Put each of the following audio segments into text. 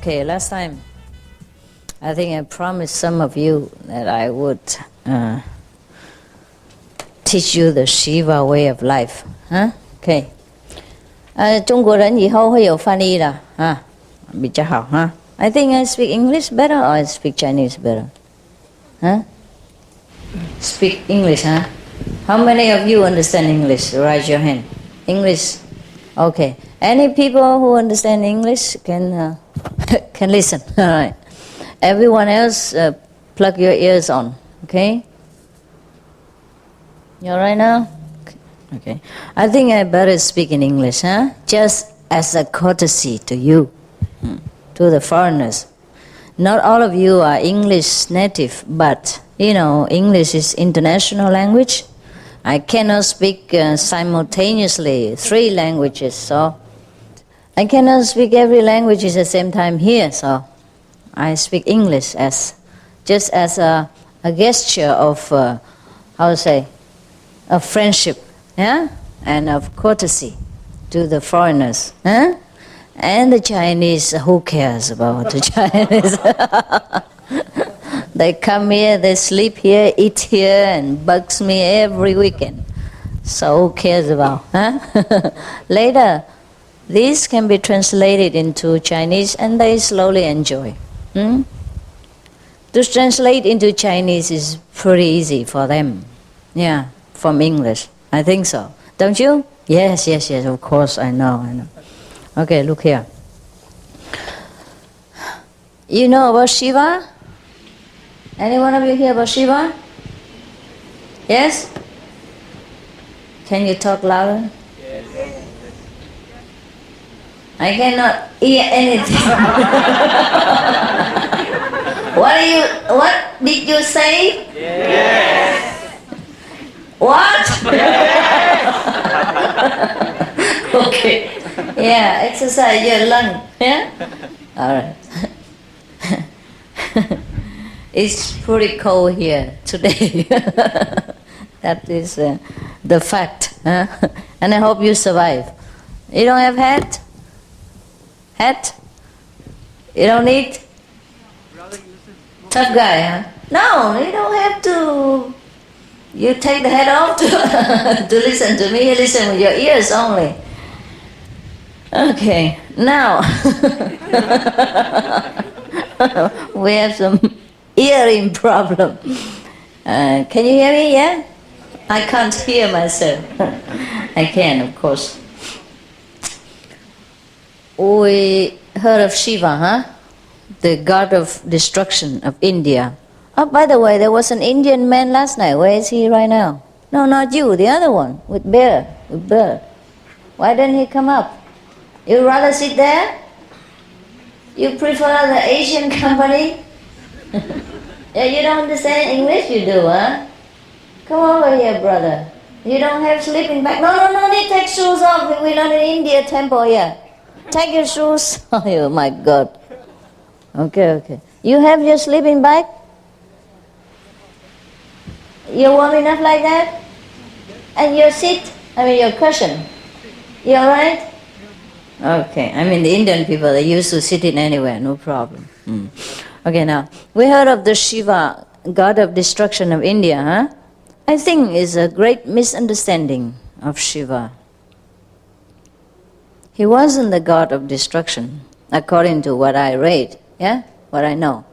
Okay, last time, I think I promised some of you that I would teach you the Shiva way of life. Huh? Okay. 中国人以后会有翻译的啊，比较好哈。I think I speak English better or I speak Chinese better? Huh? Speak English, huh? How many of you understand English? Raise your hand. English. Okay. Any people who understand English can can listen. All right. Everyone else, plug your ears on. Okay. You all right now? Okay. I think I better speak in English, huh? Just as a courtesy to you, to the foreigners. Not all of you are English native, but you know, English is international language. I cannot speak simultaneously 3 languages, so I cannot speak every language at the same time here, so I speak English as just as a gesture of how to say, of friendship, yeah, and of courtesy to the foreigners, huh? And the Chinese, who cares about the Chinese? They come here, they sleep here, eat here, and bugs me every weekend. So who cares about, huh? Later, these can be translated into Chinese, and they slowly enjoy. To translate into Chinese is pretty easy for them, yeah, from English. I think so. Don't you? Yes, yes, yes, of course, I know. Okay, look here. You know about Shiva? Any one of you hear about Shiva? Yes? Can you talk louder? Yes. I cannot hear anything. What did you say? Yes. What? Yes. Okay. Yeah, exercise your lung. Yeah? Alright. It's pretty cold here today. That is the fact. Huh? And I hope you survive. You don't have hat? Hat? You don't need? Tough guy, huh? No, you don't have to. You take the hat off to listen to me. You listen with your ears only. Okay, now we have some hearing problem. Can you hear me? Yeah? I can't hear myself. I can, of course. We heard of Shiva, huh? The god of destruction of India. Oh, by the way, there was an Indian man last night. Where is he right now? No, not you, the other one, with bear. Why didn't he come up? You rather sit there? You prefer the Asian company? Yeah, you don't understand English, you do, huh? Come over here, brother. You don't have sleeping bag? No, need take shoes off. We're not in India temple here. Take your shoes. Oh my God. Okay. You have your sleeping bag? You're warm enough like that? And your seat? Your cushion? You alright? Okay, the Indian people, they used to sit in anywhere, no problem. Okay, now, we heard of the Shiva, god of destruction of India, huh? I think it's a great misunderstanding of Shiva. He wasn't the god of destruction, according to what I read, yeah? What I know.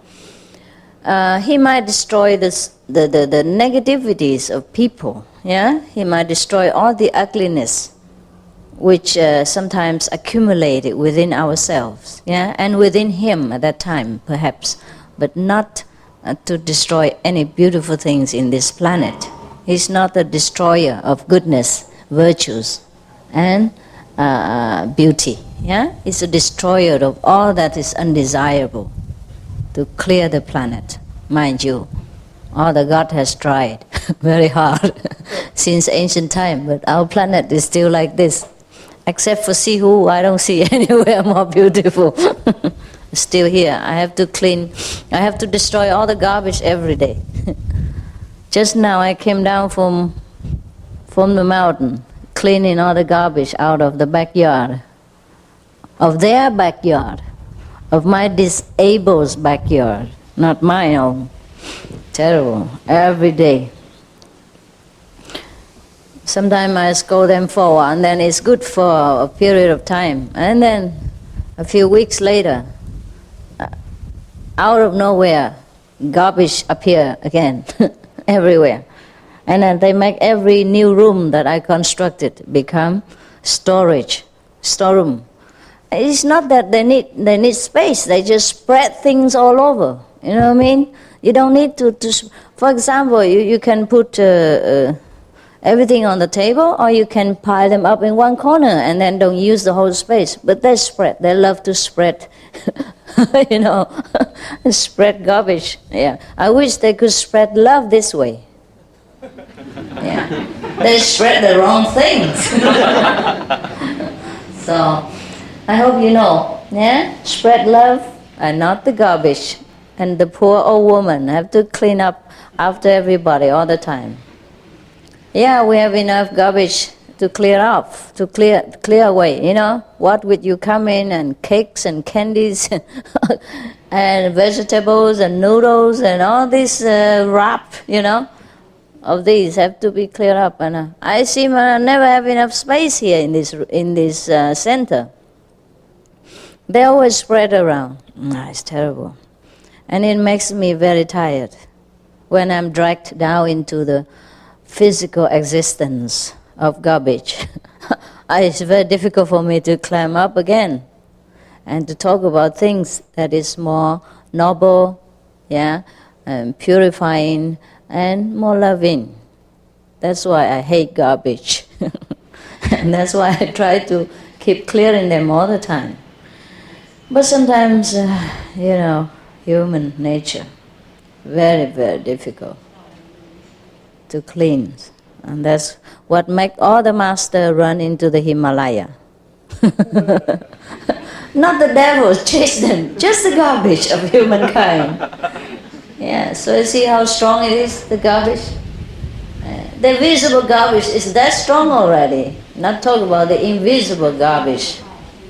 He might destroy the negativities of people, yeah? He might destroy all the ugliness which sometimes accumulated within ourselves, yeah, and within him at that time, perhaps, but not to destroy any beautiful things in this planet. He's not the destroyer of goodness, virtues, and beauty, yeah? He's a destroyer of all that is undesirable, to clear the planet. Mind you, all the God has tried very hard since ancient time, but our planet is still like this. Except for Sihu, I don't see anywhere more beautiful. Still here. I have to destroy all the garbage every day. Just now I came down from the mountain, cleaning all the garbage out of the backyard, of their backyard. of my disabled backyard, not my own. Terrible. Every day. Sometimes I scold them for a while, and then it's good for a period of time. And then a few weeks later, out of nowhere, garbage appear again, everywhere. And then they make every new room that I constructed become storeroom. It's not that they need space, they just spread things all over. You know what I mean? You don't need to for example, you can put everything on the table, or you can pile them up in one corner and then don't use the whole space. But they spread, they love to spread, you know, spread garbage. Yeah, I wish they could spread love this way. Yeah, they spread the wrong things. So, I hope you know, yeah, spread love and not the garbage. And the poor old woman have to clean up after everybody all the time. Yeah, we have enough garbage to clear off, to clear away, you know. What would you come in, and cakes and candies and vegetables and noodles and all this wrap, you know, of these have to be cleared up. And I seem I never have enough space here in this center. They always spread around. It's terrible. And it makes me very tired when I'm dragged down into the physical existence of garbage. It's very difficult for me to climb up again and to talk about things that is more noble, yeah, and purifying and more loving. That's why I hate garbage. And that's why I try to keep clearing them all the time. But sometimes, you know, human nature, very, very difficult to clean. And that's what makes all the masters run into the Himalaya. Not the devil chase them, just the garbage of humankind. Yeah, so you see how strong it is, the garbage? The visible garbage is that strong already. Not talk about the invisible garbage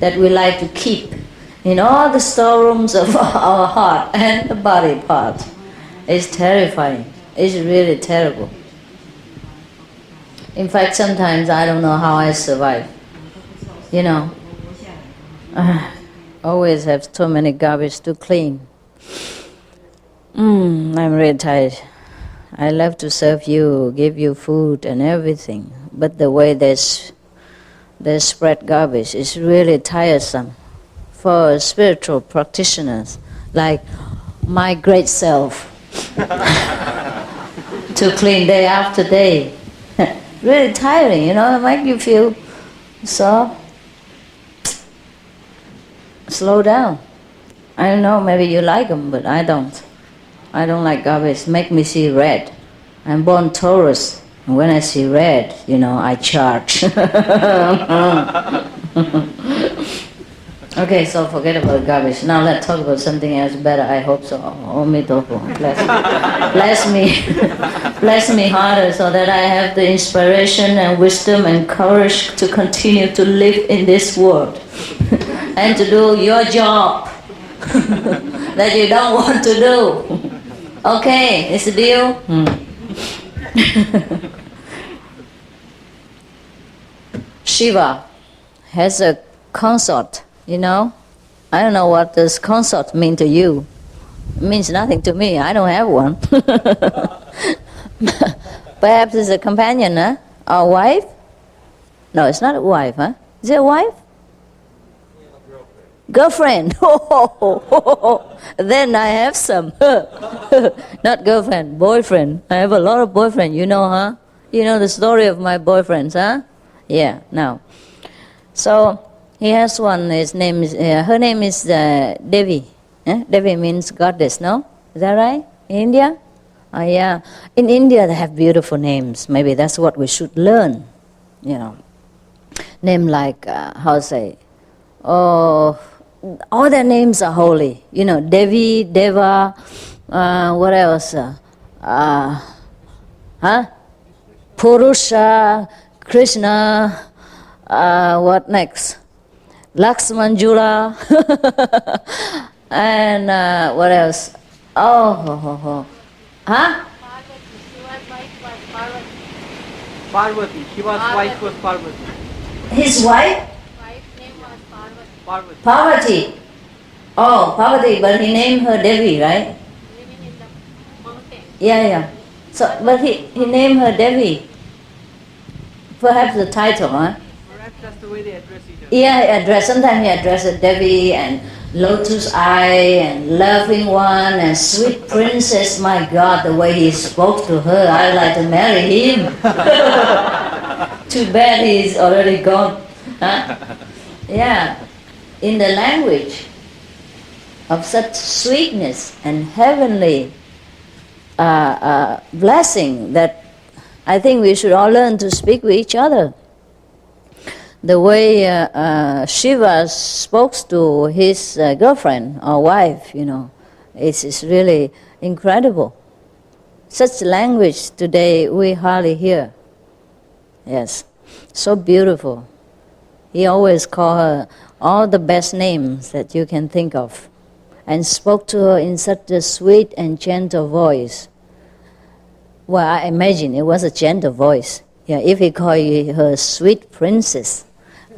that we like to keep in all the storerooms of our heart and the body part. It's terrifying. It's really terrible. In fact, sometimes I don't know how I survive. You know, always have so many garbage to clean. I'm really tired. I love to serve you, give you food and everything, but the way they spread garbage is really tiresome for spiritual practitioners like my great self to clean day after day. Really tiring, you know, it makes you feel so. Slow down. I don't know, maybe you like them, but I don't. I don't like garbage. Make me see red. I'm born Taurus, and when I see red, you know, I charge. Okay, so forget about garbage. Now let's talk about something else better. I hope so. Bless me harder so that I have the inspiration and wisdom and courage to continue to live in this world and to do your job that you don't want to do. Okay, it's a deal? Shiva has a consort, you know. I don't know what this consort means to you. It means nothing to me. I don't have one. Perhaps it's a companion, huh? Or wife? No, it's not a wife, huh? Is it a wife? Girlfriend. Then I have some. Not girlfriend, boyfriend. I have a lot of boyfriends, you know, huh? You know the story of my boyfriends, huh? Yeah, now. So he has one, his name is, her name is Devi. Devi means goddess, no? Is that right? In India? Oh yeah. In India they have beautiful names. Maybe that's what we should learn. You know. Name like, how to say, oh, all their names are holy. You know, Devi, Deva, what else? Purusha, Krishna, what next? Laxmanjula, And what else? Oh, huh? Parvati. Shiva's wife was Parvati. His wife? Wife's name was Parvati. Parvati. Parvati. Oh, Parvati, but he named her Devi, right? Living in the mountain. Yeah. So, but he named her Devi. Perhaps the title, huh? Perhaps that's the way they address each other. Yeah, sometimes he addresses Devi and Lotus Eye and Loving One and Sweet Princess. My God, the way he spoke to her, I'd like to marry him. Too bad he's already gone. Huh? Yeah, in the language of such sweetness and heavenly blessing that I think we should all learn to speak with each other. The way Shiva spoke to his girlfriend or wife, it's really incredible. Such language today we hardly hear. Yes, so beautiful. He always called her all the best names that you can think of and spoke to her in such a sweet and gentle voice. Well, I imagine it was a gentle voice. Yeah, if he called her sweet princess,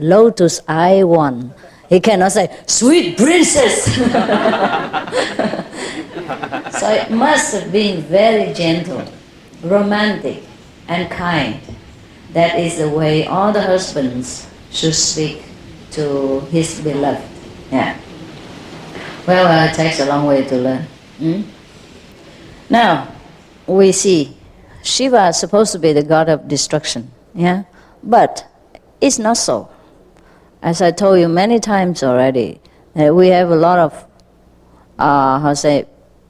Lotus Eye One, he cannot say, sweet princess. So it must have been very gentle, romantic, and kind. That is the way all the husbands should speak to his beloved. Yeah. Well, it takes a long way to learn. Now, we see Shiva is supposed to be the god of destruction, yeah, but it's not so. As I told you many times already, we have a lot of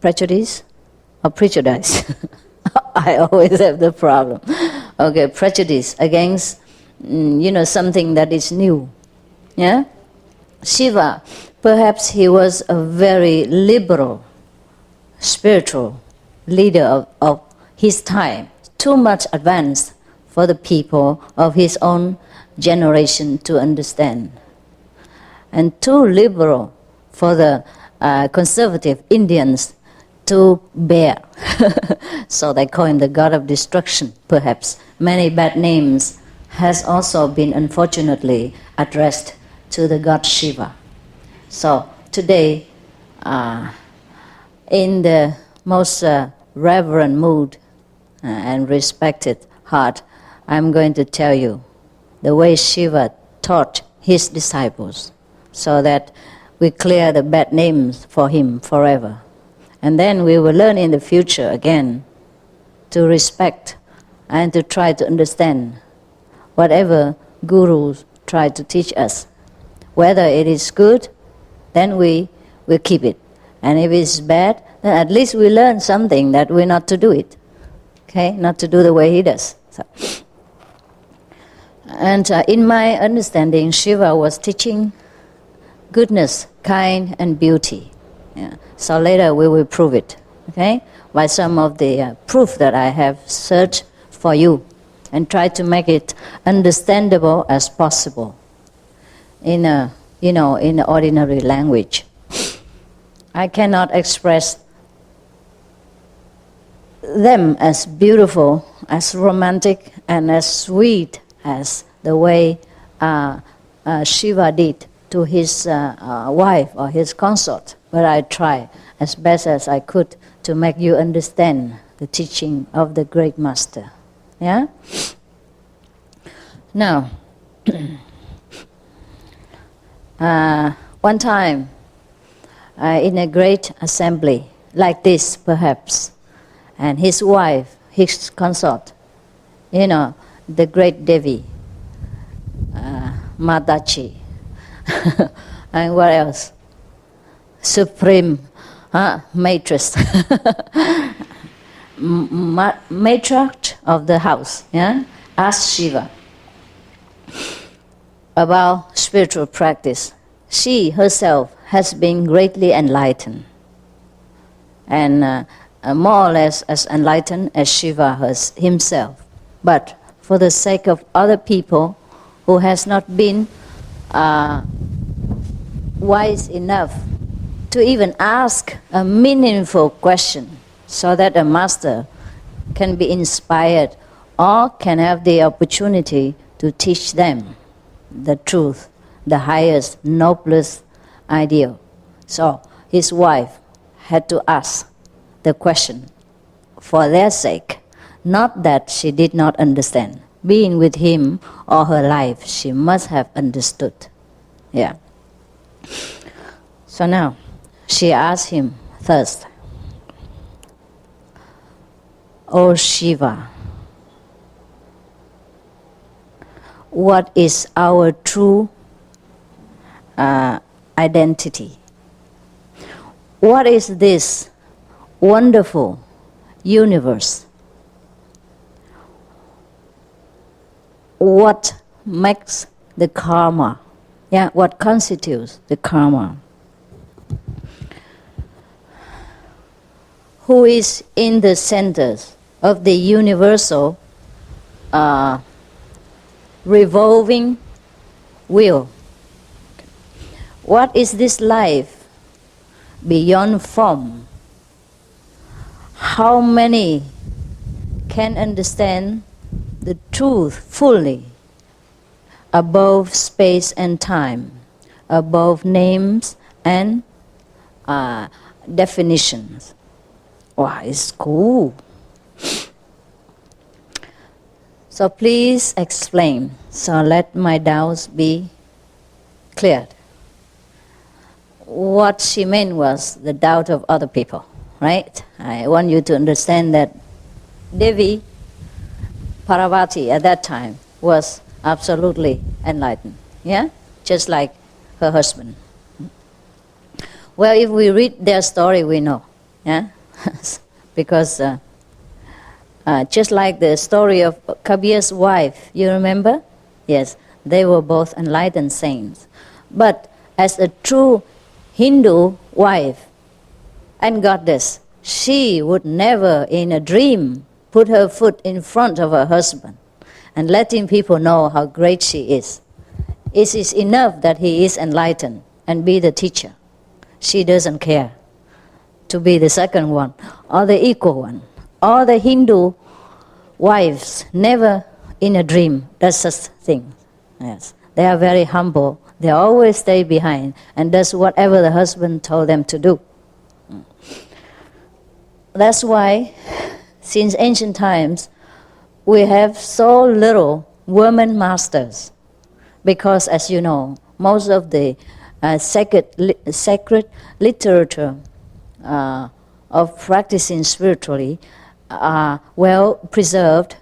prejudice or prejudice. I always have the problem. Okay, prejudice against something that is new. Yeah, Shiva, perhaps he was a very liberal, spiritual leader of his time, too much advanced for the people of his own generation to understand, and too liberal for the conservative Indians to bear. So they call him the god of destruction, perhaps. Many bad names has also been unfortunately addressed to the god Shiva. So today, in the most reverent mood and respected heart, I'm going to tell you the way Shiva taught his disciples so that we clear the bad names for him forever. And then we will learn in the future again to respect and to try to understand whatever gurus try to teach us. Whether it is good, then we will keep it. And if it's bad, then at least we learn something that we're not to do it. Okay? Not to do the way he does. So. And in my understanding, Shiva was teaching goodness, kind, and beauty. Yeah. So later we will prove it, okay? By some of the proof that I have searched for you, and try to make it understandable as possible in in ordinary language. I cannot express them as beautiful, as romantic, and as sweet as the way Shiva did to his wife or his consort. But I try as best as I could to make you understand the teaching of the great master. Yeah? Now, one time in a great assembly, like this perhaps, and his wife, his consort, the great Devi, Mataji, and what else? Supreme matress, matriarch of the house, yeah? Asked Shiva about spiritual practice. She herself has been greatly enlightened, and more or less as enlightened as Shiva himself. But for the sake of other people who has not been wise enough to even ask a meaningful question so that a master can be inspired or can have the opportunity to teach them the truth, the highest, noblest ideal. So his wife had to ask the question for their sake, not that she did not understand. Being with him all her life, she must have understood. Yeah. So now, she asked him first, "O Shiva, what is our true identity? What is this wonderful universe? What makes the karma? Yeah, what constitutes the karma? Who is in the center of the universal revolving wheel? What is this life beyond form? How many can understand the truth fully, above space and time, above names and definitions?" Wow, it's cool. So please explain. So let my doubts be cleared. What she meant was the doubt of other people, right? I want you to understand that Devi Parvati at that time was absolutely enlightened, yeah? Just like her husband. Well, if we read their story, we know, yeah? Because just like the story of Kabir's wife, you remember? Yes, they were both enlightened saints. But as a true Hindu wife and goddess, she would never in a dream put her foot in front of her husband and letting people know how great she is. It is enough that he is enlightened and be the teacher. She doesn't care to be the second one or the equal one. All the Hindu wives never in a dream does such things. Yes, they are very humble. They always stay behind and does whatever the husband told them to do. That's why, since ancient times, we have so little women masters. Because, as you know, most of the sacred literature of practicing spiritually are well preserved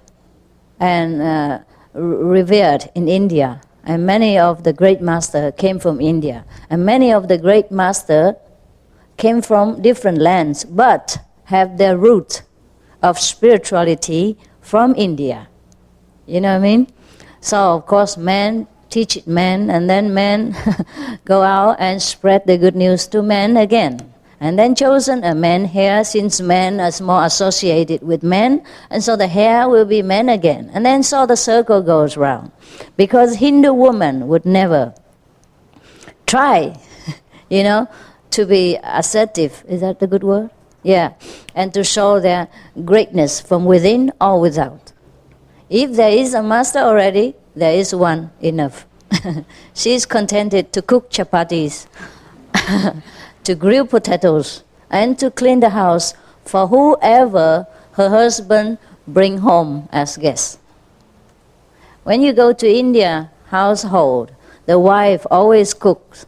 and revered in India. And many of the great masters came from India. And many of the great masters came from different lands, but have their root of spirituality from India. You know what I mean? So, of course, men teach men, and then men go out and spread the good news to men again. And then chosen a man here, since men is more associated with men, and so the hair will be men again. And then so the circle goes round. Because Hindu women would never try, to be assertive. Is that the good word? Yeah. And to show their greatness from within or without. If there is a master already, there is one enough. She is contented to cook chapatis, to grill potatoes, and to clean the house for whoever her husband bring home as guests. When you go to India household, the wife always cooks,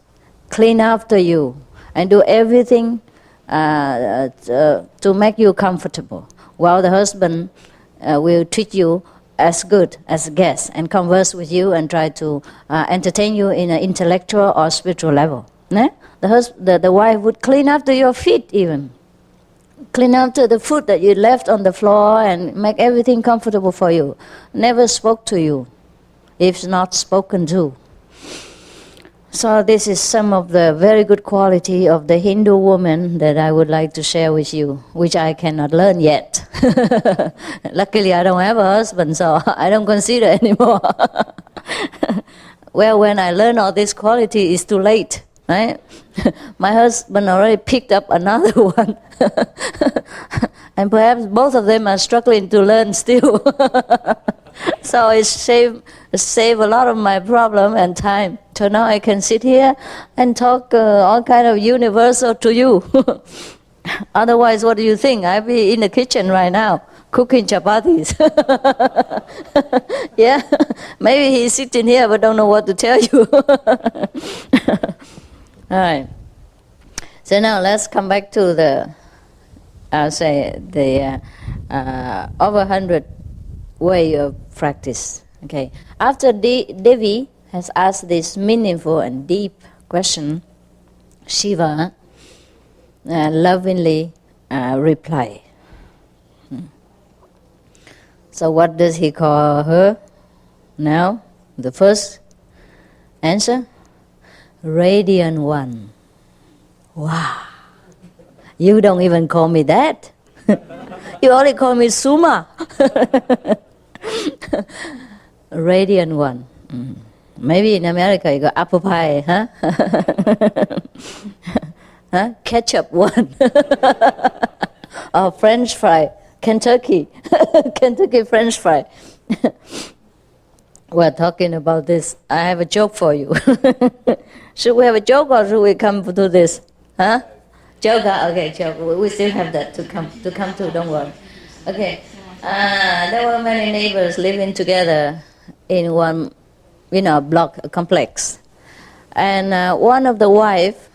clean after you, and do everything to make you comfortable, while the husband will treat you as good as a guest and converse with you and try to entertain you in an intellectual or spiritual level. The wife would clean after your feet even. Clean after the food that you left on the floor and make everything comfortable for you. Never spoke to you, if not spoken to. So this is some of the very good quality of the Hindu woman that I would like to share with you, which I cannot learn yet. Luckily, I don't have a husband, so I don't consider anymore. Well, when I learn all this quality, it's too late. right? My husband already picked up another one. And perhaps both of them are struggling to learn still. So it saved a lot of my problem and time. So now I can sit here and talk all kind of universal to you. Otherwise, what do you think? I'd be in the kitchen right now cooking chapatis. Yeah, maybe he's sitting here but don't know what to tell you. All right. So now let's come back to the, I'll say the over 100 way of practice. Okay. After Devi has asked this meaningful and deep question, Shiva lovingly reply. So what does he call her now? The first answer? Radiant one. Wow. You don't even call me that. You only call me Suma. Radiant one. Maybe in America you got apple pie, huh? Huh? Ketchup one. Or French fry. Kentucky. Kentucky French fry. We're talking about this. I have a joke for you. Should we have a joke or should we come to this? Huh? Joke? Okay, joke. We still have that to come to, don't worry. Okay. There were many neighbors living together in one, block, a complex. And one of the wife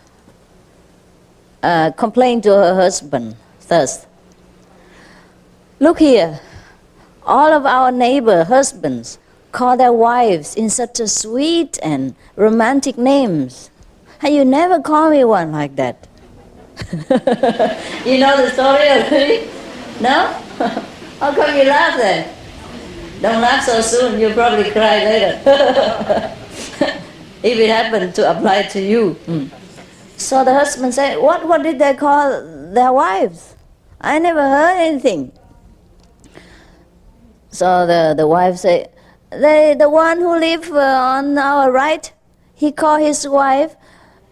complained to her husband thus, "Look here, all of our neighbor husbands call their wives in such a sweet and romantic names. And you never call me one like that." You know the story already? No? How come you laugh then? Don't laugh so soon, you'll probably cry later. If it happened to apply to you. So the husband said, what did they call their wives? I never heard anything. So the wife said, the one who lives on our right, he called his wife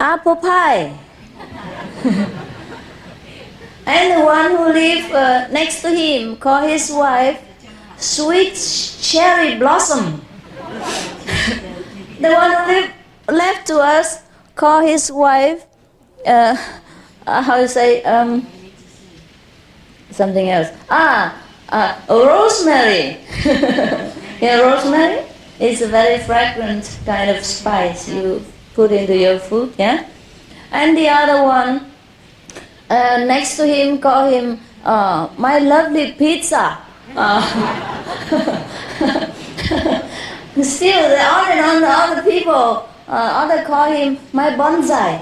apple pie. And the one who lives next to him called his wife sweet cherry blossom. The one who lived left to us called his wife, something else. Rosemary. Yeah, rosemary is a very fragrant kind of spice you put into your food, yeah? And the other one next to him called him my lovely pizza. Still, on and on, the other people, other call him my bonsai.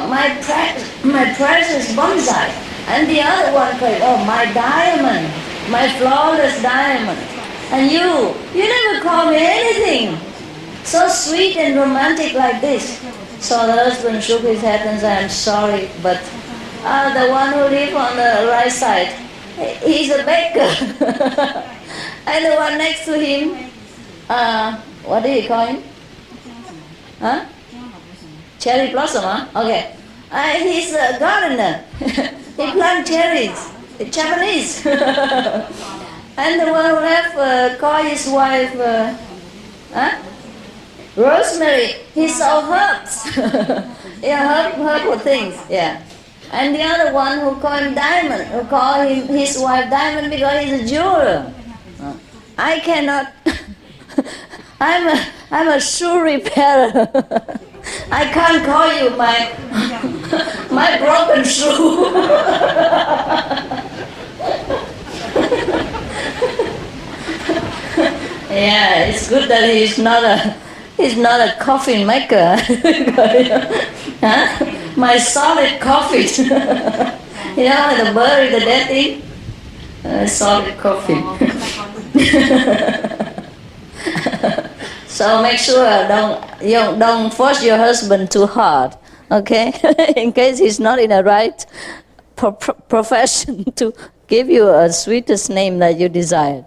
My precious bonsai. And the other one called, my diamond, my flawless diamond. And you never call me anything so sweet and romantic like this. So the husband shook his head and said, I'm sorry, but the one who lives on the right side, he's a baker. And the one next to him, what do you call him? Huh? Cherry blossom, huh? Okay. He's a gardener. He plants cherries. Japanese. And the one who left called his wife, Rosemary. He sold herbs. Yeah, herbal things. Yeah. And the other one who called him Diamond, who called his wife Diamond because he's a jeweler. I cannot. I'm a shoe repairer. I can't call you my broken shoe. Yeah, it's good that he's not a coffin maker. Huh? My solid coffin. You know, the bury the dead in solid coffin. So make sure don't force your husband too hard, okay? In case he's not in a right profession to give you a sweetest name that you desire.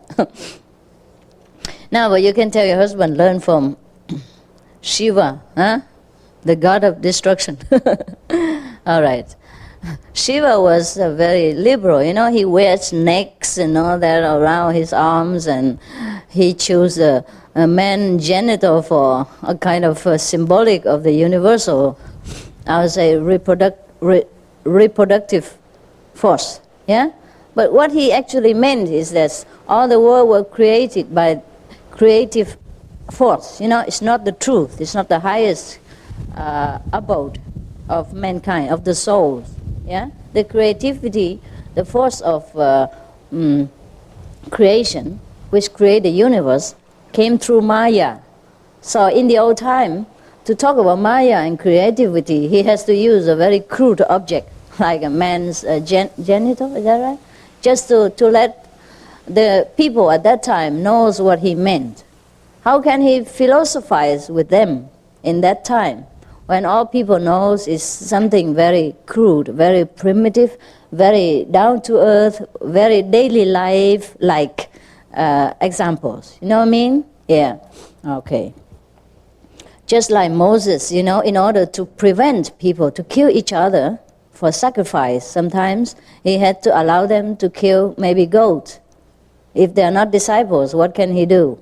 Now, but you can tell your husband, learn from Shiva, huh? the god of destruction. All right. Shiva was very liberal, he wears snakes and all that around his arms, and he chose a man genital for a kind of symbolic of the universal, I would say, reproductive force. Yeah? But what he actually meant is that all the world were created by creative force. It's not the truth. It's not the highest abode of mankind, of the souls. Yeah, the creativity, the force of creation, which created the universe, came through Maya. So in the old time, to talk about Maya and creativity, he has to use a very crude object, like a man's genital, is that right? Just to let the people at that time knows what he meant. How can he philosophize with them in that time, when all people knows is something very crude, very primitive, very down to earth, very daily life like examples? You know what I mean? Yeah. Okay. Just like Moses, in order to prevent people to kill each other for sacrifice, sometimes he had to allow them to kill maybe goat. If they are not disciples, what can he do?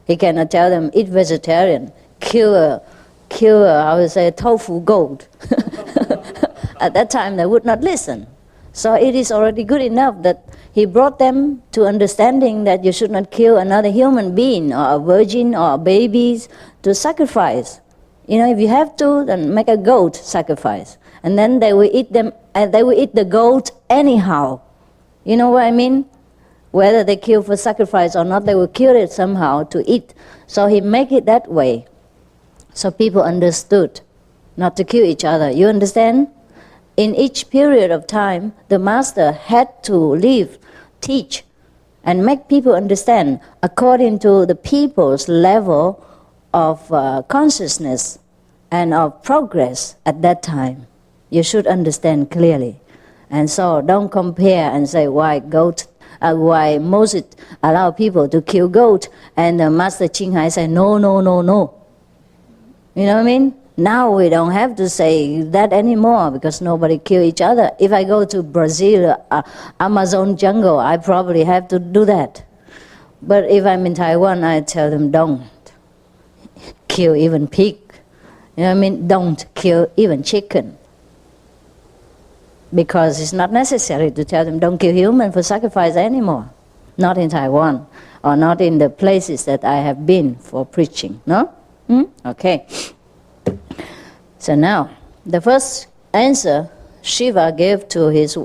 He cannot tell them, eat vegetarian, kill a I would say, tofu goat. At that time, they would not listen. So it is already good enough that he brought them to understanding that you should not kill another human being or a virgin or babies to sacrifice. If you have to, then make a goat sacrifice. And then they will eat them, and they will eat the goat anyhow. You know what I mean? Whether they kill for sacrifice or not, they will kill it somehow to eat. So he make it that way. So people understood not to kill each other. You understand? In each period of time, the master had to live, teach, and make people understand according to the people's level of consciousness and of progress at that time. You should understand clearly. And so don't compare and say why Moses allowed people to kill goat, and Master Ching say no. You know what I mean? Now we don't have to say that anymore because nobody kill each other. If I go to Brazil, Amazon jungle, I probably have to do that. But if I'm in Taiwan, I tell them don't kill even pig. You know what I mean? Don't kill even chicken. Because it's not necessary to tell them don't kill human for sacrifice anymore. Not in Taiwan or not in the places that I have been for preaching. No? Okay. So now, the first answer Shiva gave to his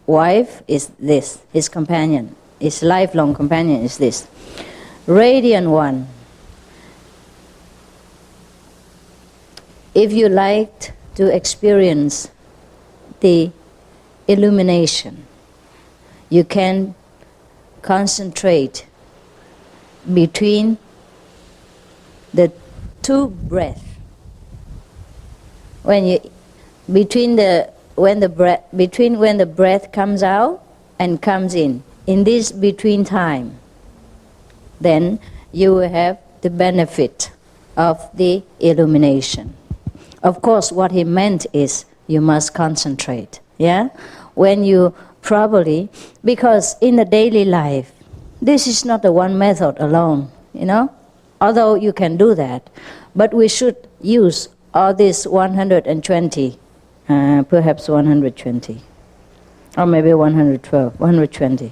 wife is this, his companion, his lifelong companion is this. Radiant one, if you like to experience the illumination, you can concentrate between the two breaths. When the breath comes out and comes in this between time, then you will have the benefit of the illumination. Of course, what he meant is you must concentrate. Yeah, when you properly, because in the daily life, this is not the one method alone. Although you can do that, but we should use all this 120, perhaps 120, or maybe 112, 120.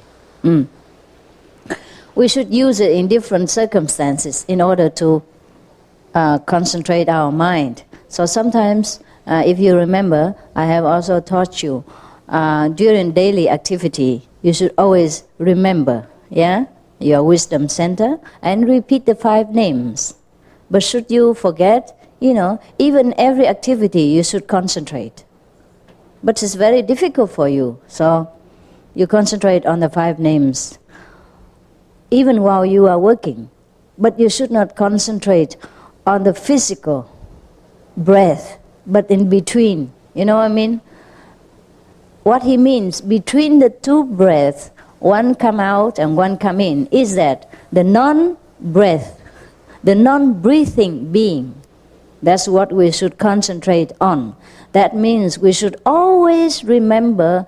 We should use it in different circumstances in order to concentrate our mind. So sometimes, if you remember, I have also taught you, during daily activity, you should always remember, your wisdom center and repeat the 5 names. But should you forget, even every activity you should concentrate. But it's very difficult for you, so you concentrate on the 5 names, even while you are working. But you should not concentrate on the physical breath, but in between. You know what I mean? What he means, between the 2 breaths, one come out and one come in, is that the non-breath, the non-breathing being, That's what we should concentrate on. That means we should always remember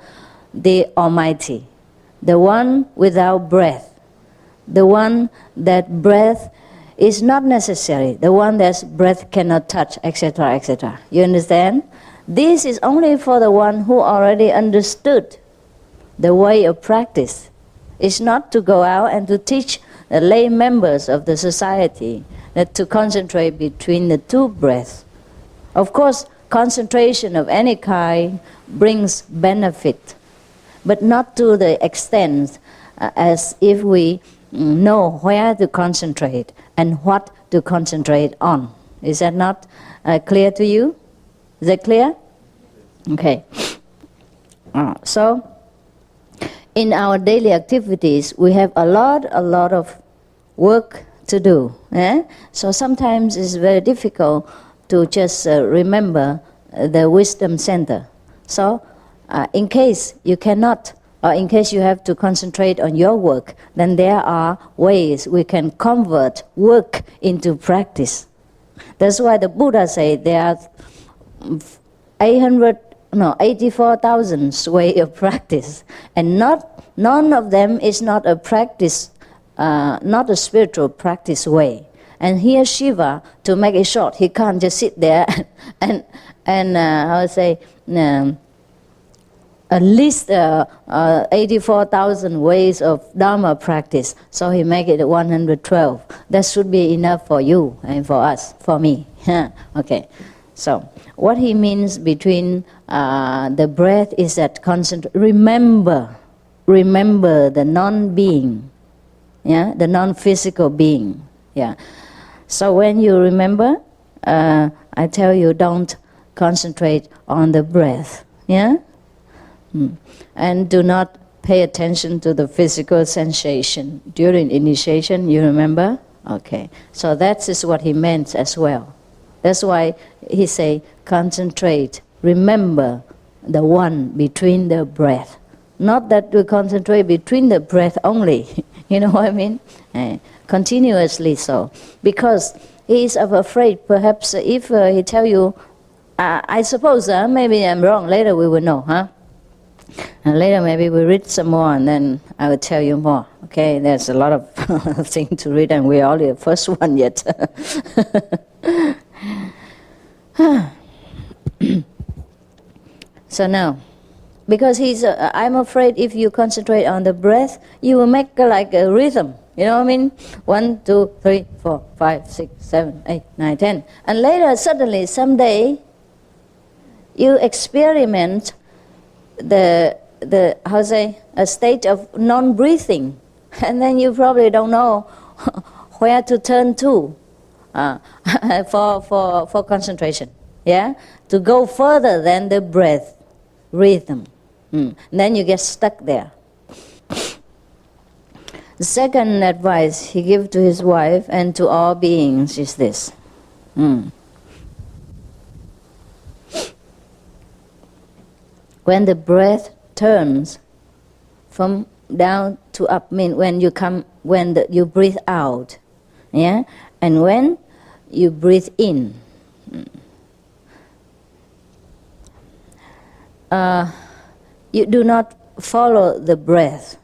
the Almighty, the one without breath, the one that breath is not necessary, the one that breath cannot touch, etc., etc. You understand? This is only for the one who already understood the way of practice. It's not to go out and to teach the lay members of the society that to concentrate between the two breaths. Of course, concentration of any kind brings benefit, but not to the extent as if we know where to concentrate and what to concentrate on. Is that not clear to you? Is that clear? Okay. So, in our daily activities, we have a lot of work to do. So sometimes it's very difficult to just remember the wisdom center. So, in case you cannot, or in case you have to concentrate on your work, then there are ways we can convert work into practice. That's why the Buddha said there are 84,000 ways of practice, and none of them is not a practice, not a spiritual practice way. And here Shiva, to make it short, he can't just sit there and list 84,000 ways of Dharma practice. So he make it 112. That should be enough for you and for us, for me. Okay. So what he means between the breath is that remember the non-being, the non-physical being. So when you remember, I tell you, don't concentrate on the breath. And do not pay attention to the physical sensation. During initiation, you remember? Okay. So that is what he meant as well. That's why he say, concentrate, remember the one between the breath. Not that we concentrate between the breath only, you know what I mean? Continuously so. Because he is afraid, perhaps if he tell you, I suppose, maybe I'm wrong, later we will know, And later maybe we read some more and then I will tell you more. Okay, there's a lot of things to read and we're only the first one yet. So now, because I'm afraid if you concentrate on the breath, you will make like a rhythm. You know what I mean? 1, 2, 3, 4, 5, 6, 7, 8, 9, 10. And later, suddenly, someday, you experiment a state of non-breathing, and then you probably don't know where to turn to for concentration. To go further than the breath rhythm. Then you get stuck there. The second advice he gives to his wife and to all beings is this. When the breath turns from down to up, mean when you breathe out, and when you breathe in, you do not follow the breath,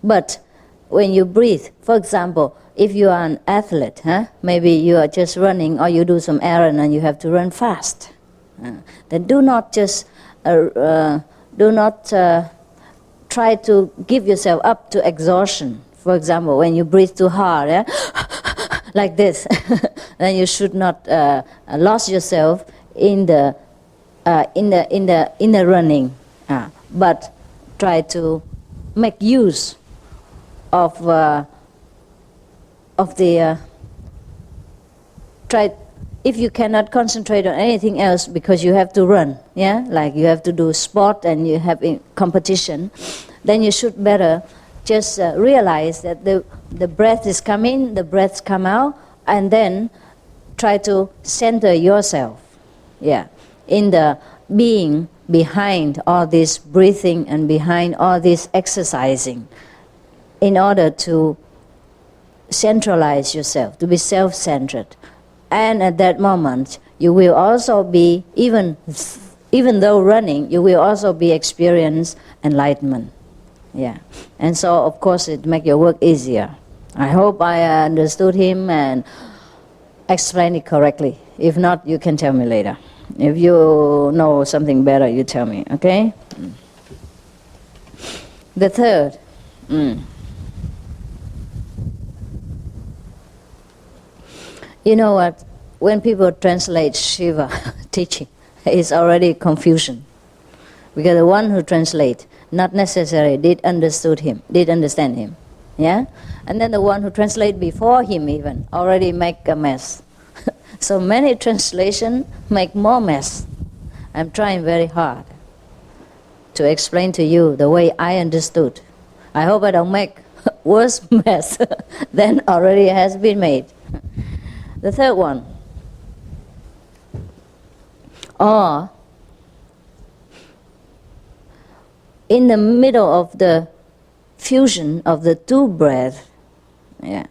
but when you breathe, for example, if you are an athlete, maybe you are just running or you do some errand and you have to run fast, then do not just try to give yourself up to exhaustion. For example, when you breathe too hard, like this, then you should not lose yourself in the running, but try to make use of the if you cannot concentrate on anything else because you have to run, like you have to do sport and you have competition, then you should better just realize that the breath is coming, the breaths come out, and then try to center yourself, in the being behind all this breathing and behind all this exercising, in order to centralize yourself, to be self-centered. And at that moment, you will also be, even though running, you will also be experience enlightenment. Yeah. And so, of course, it make your work easier. I hope I understood him and explained it correctly. If not, you can tell me later. If you know something better, you tell me, okay? The third. You know what? When people translate Shiva teaching, it's already confusion. Because the one who translate not necessarily did understand him. Yeah? And then the one who translate before him even already make a mess. So many translations make more mess. I'm trying very hard to explain to you the way I understood. I hope I don't make worse mess than already has been made. The third one. Or in the middle of the fusion of the two breaths, yeah,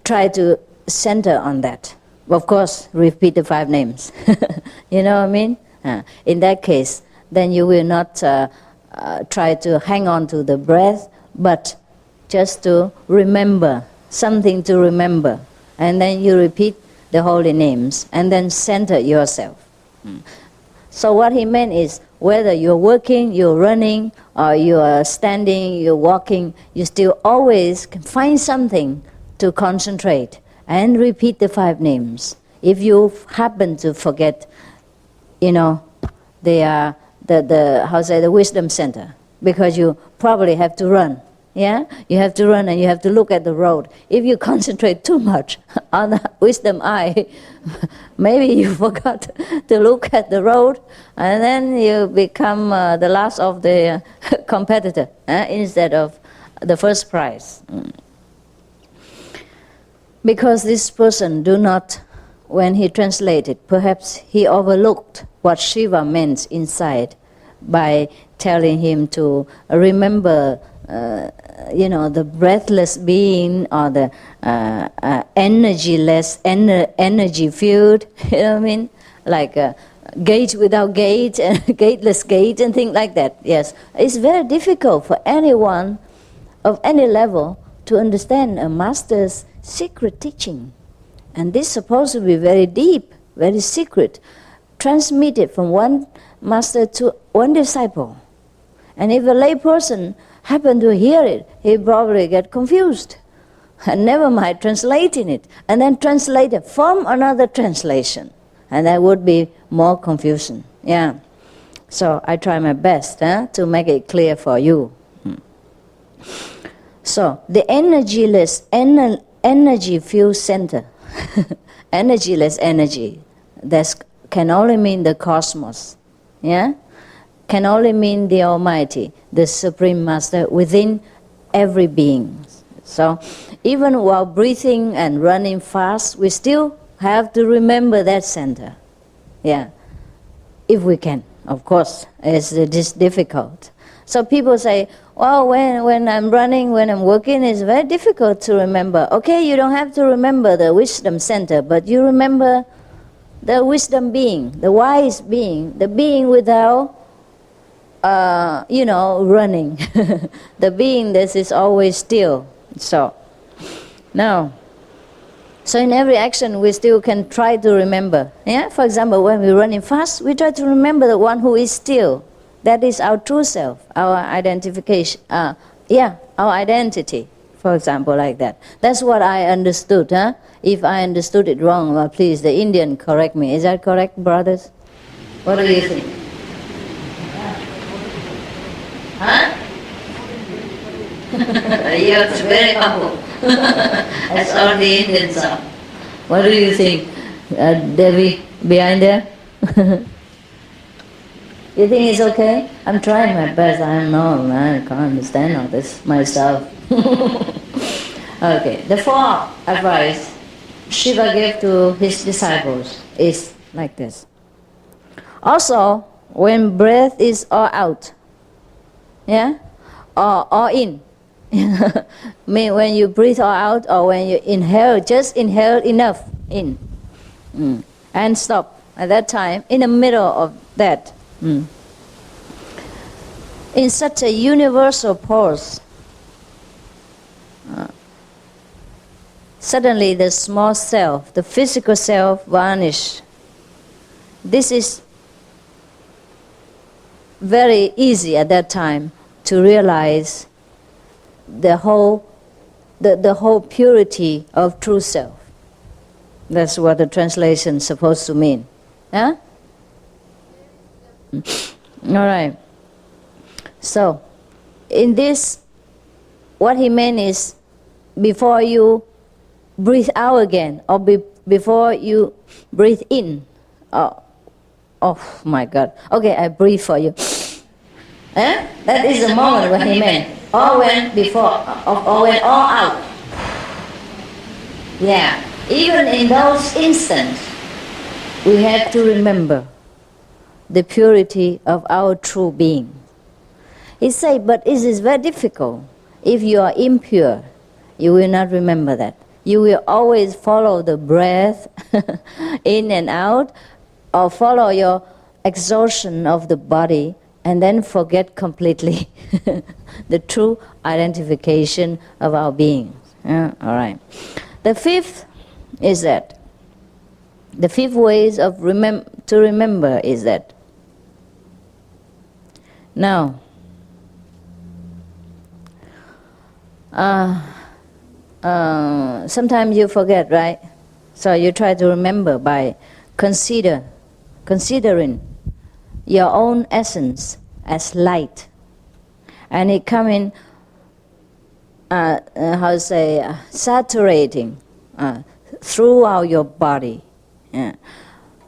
try to center on that. Of course, repeat the 5 names. You know what I mean? In that case, then you will not try to hang on to the breath, but just to remember, something to remember. And then you repeat the holy names, and then center yourself. So what he meant is, whether you're working, you're running, or you're standing, you're walking, you still always can find something to concentrate and repeat the 5 names. If you happen to forget, the wisdom center, because you probably have to run. Yeah, you have to run and you have to look at the road. If you concentrate too much on the wisdom eye, maybe you forgot to look at the road, and then you become the last of the competitor instead of the first prize. Because this person do not, when he translated, perhaps he overlooked what Shiva meant inside by telling him to remember the breathless being, or the energyless, energy field, you know what I mean? Like a gate without gate, and gateless gate, and things like that. Yes, it's very difficult for anyone of any level to understand a master's secret teaching. And this is supposed to be very deep, very secret, transmitted from one master to one disciple. And if a lay person happen to hear it, he probably get confused. And never mind translating it, and then translate it from another translation. And that would be more confusion. Yeah. So I try my best to make it clear for you. So the energyless, energy field center, energyless energy, that can only mean the cosmos. Yeah? Can only mean the Almighty, the Supreme Master within every being. So even while breathing and running fast, we still have to remember that center. Yeah, if we can. Of course, it's difficult. So people say, well, when I'm running, when I'm working, it's very difficult to remember. Okay, you don't have to remember the wisdom center, but you remember the wisdom being, the wise being, the being without running, the being that is always still. So in every action we still can try to remember. Yeah, for example, when we're running fast, we try to remember the one who is still. That is our true self, our identification. Our identity. For example, like that. That's what I understood. If I understood it wrong, well, please, the Indian correct me. Is that correct, brothers? What do you think? Huh? You're very humble. That's all the Indians are. What do you think, Devi, behind there? You think it's okay? I'm trying my best. I can't understand all this myself. Okay, the 4th advice Shiva gave to his disciples is like this. Also, when breath is all out, yeah, or all in, When you breathe out or when you inhale, just inhale enough in. And stop at that time, in the middle of that. In such a universal pause, suddenly the small self, the physical self, vanished. This is very easy at that time to realize the whole purity of true self. That's what the translation is supposed to mean. Huh? All right. So, in this, what he meant is, before you breathe out again, or before you breathe in. Oh my God. Okay, I breathe for you. That is the moment when he meant. Or when before, or when all out. Yeah. Even in those instants, we have to remember the purity of our true being. He said, but it is very difficult. If you are impure, you will not remember that. You will always follow the breath in and out, or follow your exhaustion of the body, and then forget completely the true identification of our being. All right. The fifth is that, the fifth ways of to remember is that, now, sometimes you forget, right? So you try to remember by considering your own essence as light, and it come in, saturating throughout your body.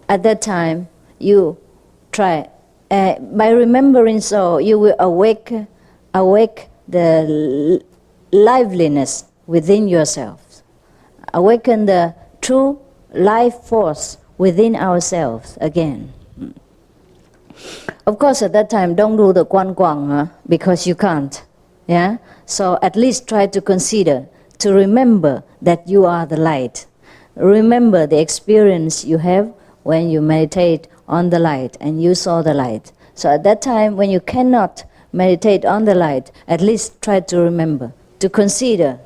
At that time, you try, by remembering so, you will awake the liveliness within yourselves, awaken the true life force within ourselves again. Of course, at that time, don't do the guan, because you can't. Yeah. So at least try to consider, to remember that you are the light. Remember the experience you have when you meditate on the light and you saw the light. So at that time, when you cannot meditate on the light, at least try to remember, to consider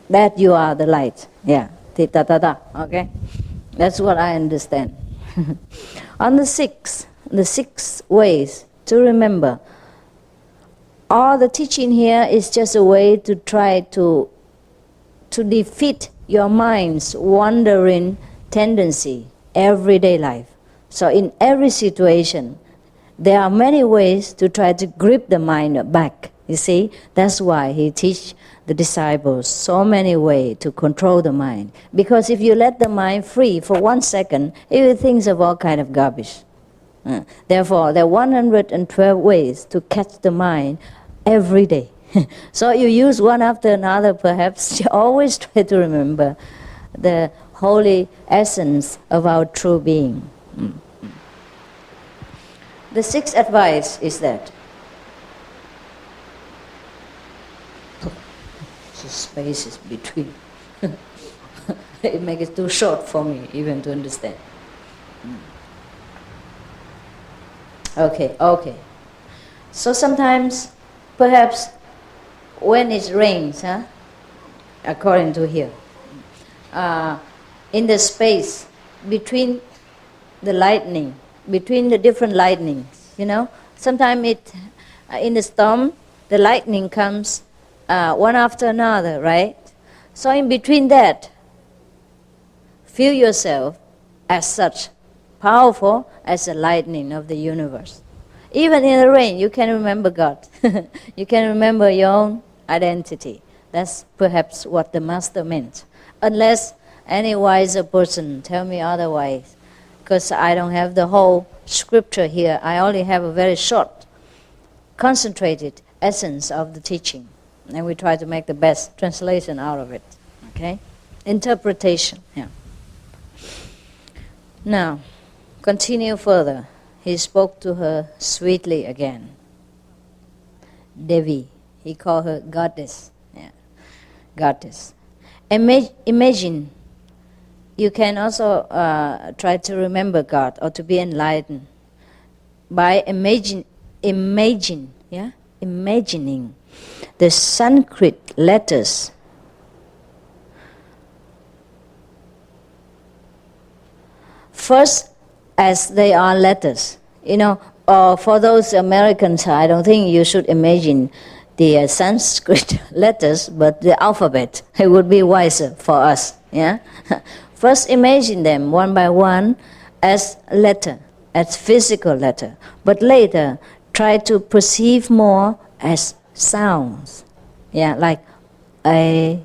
that you are the light. Yeah. Okay? That's what I understand. On the six ways to remember, all the teaching here is just a way to try to defeat your mind's wandering tendency, everyday life. So in every situation, there are many ways to try to grip the mind back. You see, that's why he teach the disciples so many ways to control the mind. Because if you let the mind free for 1 second, it will think of all kind of garbage. Therefore, there are 112 ways to catch the mind every day. So you use one after another, perhaps. You always try to remember the holy essence of our true being. The sixth advice is that the space is between. It makes it too short for me even to understand. Okay. So sometimes, perhaps, when it rains, according to here, in the space between the lightning, between the different lightnings, sometimes in the storm, the lightning comes one after another, right? So in between that, feel yourself as such powerful as the lightning of the universe. Even in the rain, you can remember God. You can remember your own identity. That's perhaps what the Master meant. Unless any wiser person tell me otherwise, because I don't have the whole scripture here. I only have a very short, concentrated essence of the teaching. And we try to make the best translation out of it. Okay? Interpretation. Yeah. Now, continue further. He spoke to her sweetly again. Devi, He called her goddess. Yeah, goddess. Imagine. You can also try to remember God or to be enlightened by imagining the Sanskrit letters. First, as they are letters, for those Americans, I don't think you should imagine the Sanskrit letters, but the alphabet. It would be wiser for us. Yeah. First, imagine them one by one as letter, as physical letter, but later try to perceive more as sounds. Yeah, like A,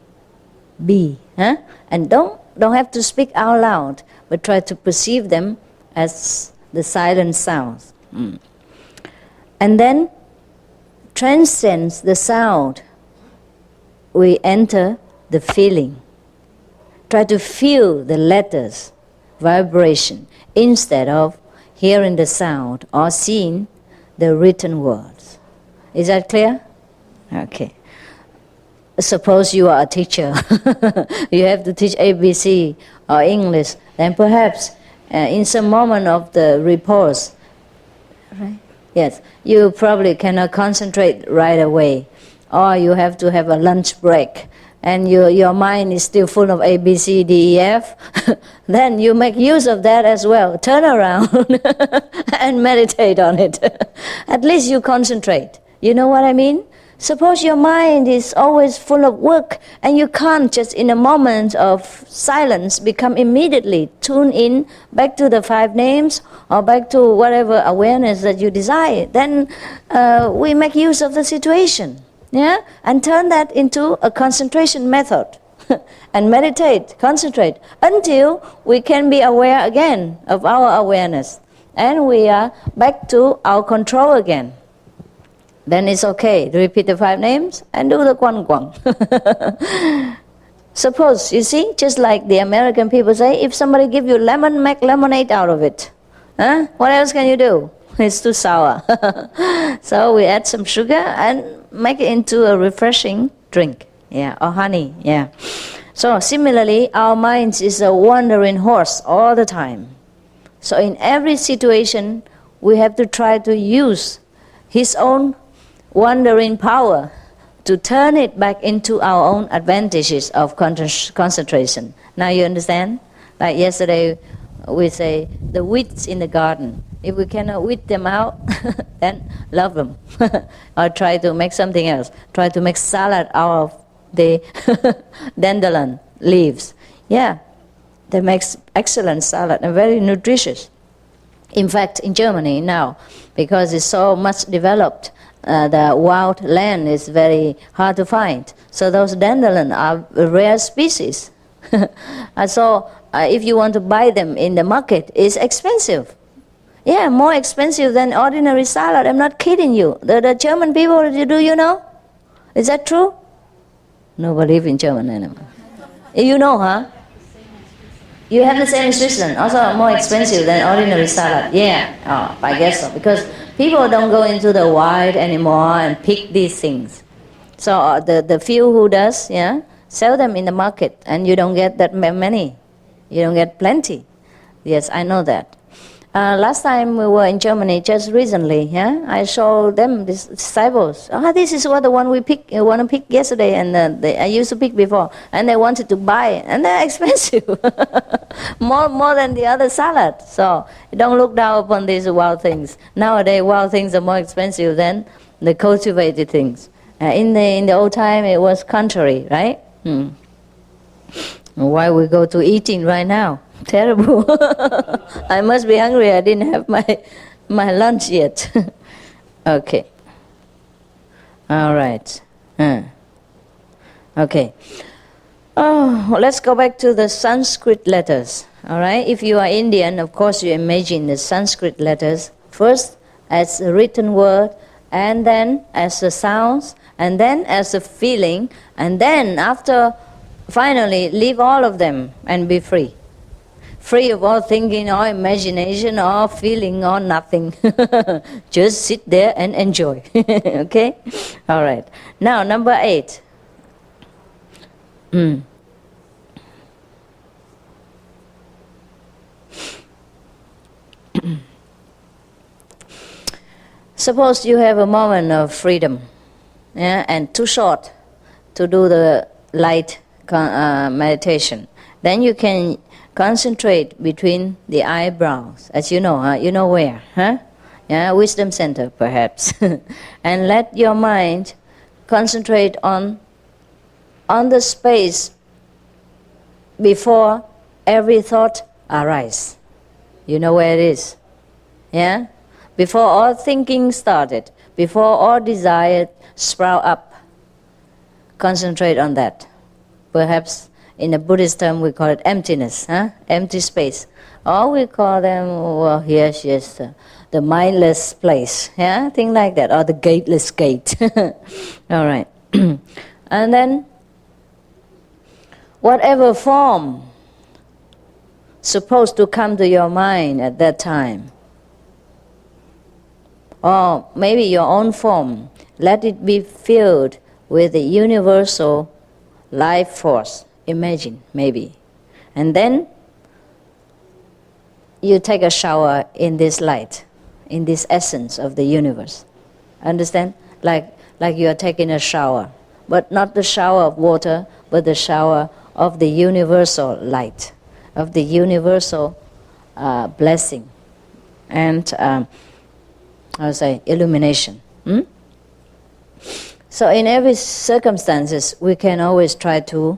B, and don't have to speak out loud, but try to perceive them as the silent sounds. And then transcends the sound, we enter the feeling. Try to feel the letters, vibration, instead of hearing the sound or seeing the written words. Is that clear? Okay. Suppose you are a teacher. You have to teach ABC or English. Then perhaps in some moment of the repose, right? Yes, you probably cannot concentrate right away. Or you have to have a lunch break. And your mind is still full of A, B, C, D, E, F, then you make use of that as well. Turn around and meditate on it. At least you concentrate. You know what I mean? Suppose your mind is always full of work and you can't just in a moment of silence become immediately tuned in back to the 5 names or back to whatever awareness that you desire. Then we make use of the situation. Yeah, and turn that into a concentration method and meditate, concentrate until we can be aware again of our awareness and we are back to our control again. Then it's okay to repeat the 5 names and do the Quan Quang. Suppose, you see, just like the American people say, if somebody give you lemon, make lemonade out of it. What else can you do? It's too sour. So we add some sugar and make it into a refreshing drink, or honey, So similarly, our mind is a wandering horse all the time. So in every situation, we have to try to use his own wandering power to turn it back into our own advantages of concentration. Now you understand? Like yesterday, we say the weeds in the garden. If we cannot weed them out, then love them. Or try to make something else. Try to make salad out of the dandelion leaves. Yeah, that makes excellent salad and very nutritious. In fact, in Germany now, because it's so much developed, the wild land is very hard to find. So those dandelion are a rare species. And so if you want to buy them in the market, it's expensive. Yeah, more expensive than ordinary salad. I'm not kidding you. The German people, do you know? Is that true? Nobody live in Germany anymore. You know, huh? You have the same in Switzerland, also more expensive than ordinary salad. Yeah, I guess so. Because people don't go into the wild anymore and pick these things. So the few who does, sell them in the market, and you don't get that many. You don't get plenty. Yes, I know that. Last time we were in Germany, just recently, I showed them, these disciples. This is what the one we want to pick yesterday, and I used to pick before, and they wanted to buy it, and they're expensive, more than the other salad. So don't look down upon these wild things. Nowadays, wild things are more expensive than the cultivated things. In the old time, it was contrary, right? Why we go to eating right now? Terrible. I must be hungry. I didn't have my lunch yet. Okay. All right. Okay. Let's go back to the Sanskrit letters. All right. If you are Indian, of course, you imagine the Sanskrit letters first as a written word, and then as the sounds, and then as a feeling, and then after finally leave all of them and be free. free of all thinking or imagination or feeling or nothing. Just sit there and enjoy. Okay? All right. Now, number 8. Suppose you have a moment of freedom, yeah, and too short to do the light meditation. Then you can concentrate between the eyebrows, as you know, you know where, huh? Yeah, wisdom center perhaps, and let your mind concentrate on the space before every thought arises. You know where it is, yeah? Before all thinking started, before all desire sprout up, concentrate on that. Perhaps in a Buddhist term we call it emptiness, huh? Empty space. Or we call them, well, yes, the mindless place, yeah? Things like that, or the gateless gate. All right. And then, whatever form supposed to come to your mind at that time, or maybe your own form, let it be filled with the universal life force. Imagine, maybe. And then you take a shower in this light, in this essence of the universe. Understand? Like you are taking a shower, but not the shower of water, but the shower of the universal light, of the universal blessing and illumination. So in every circumstances, we can always try to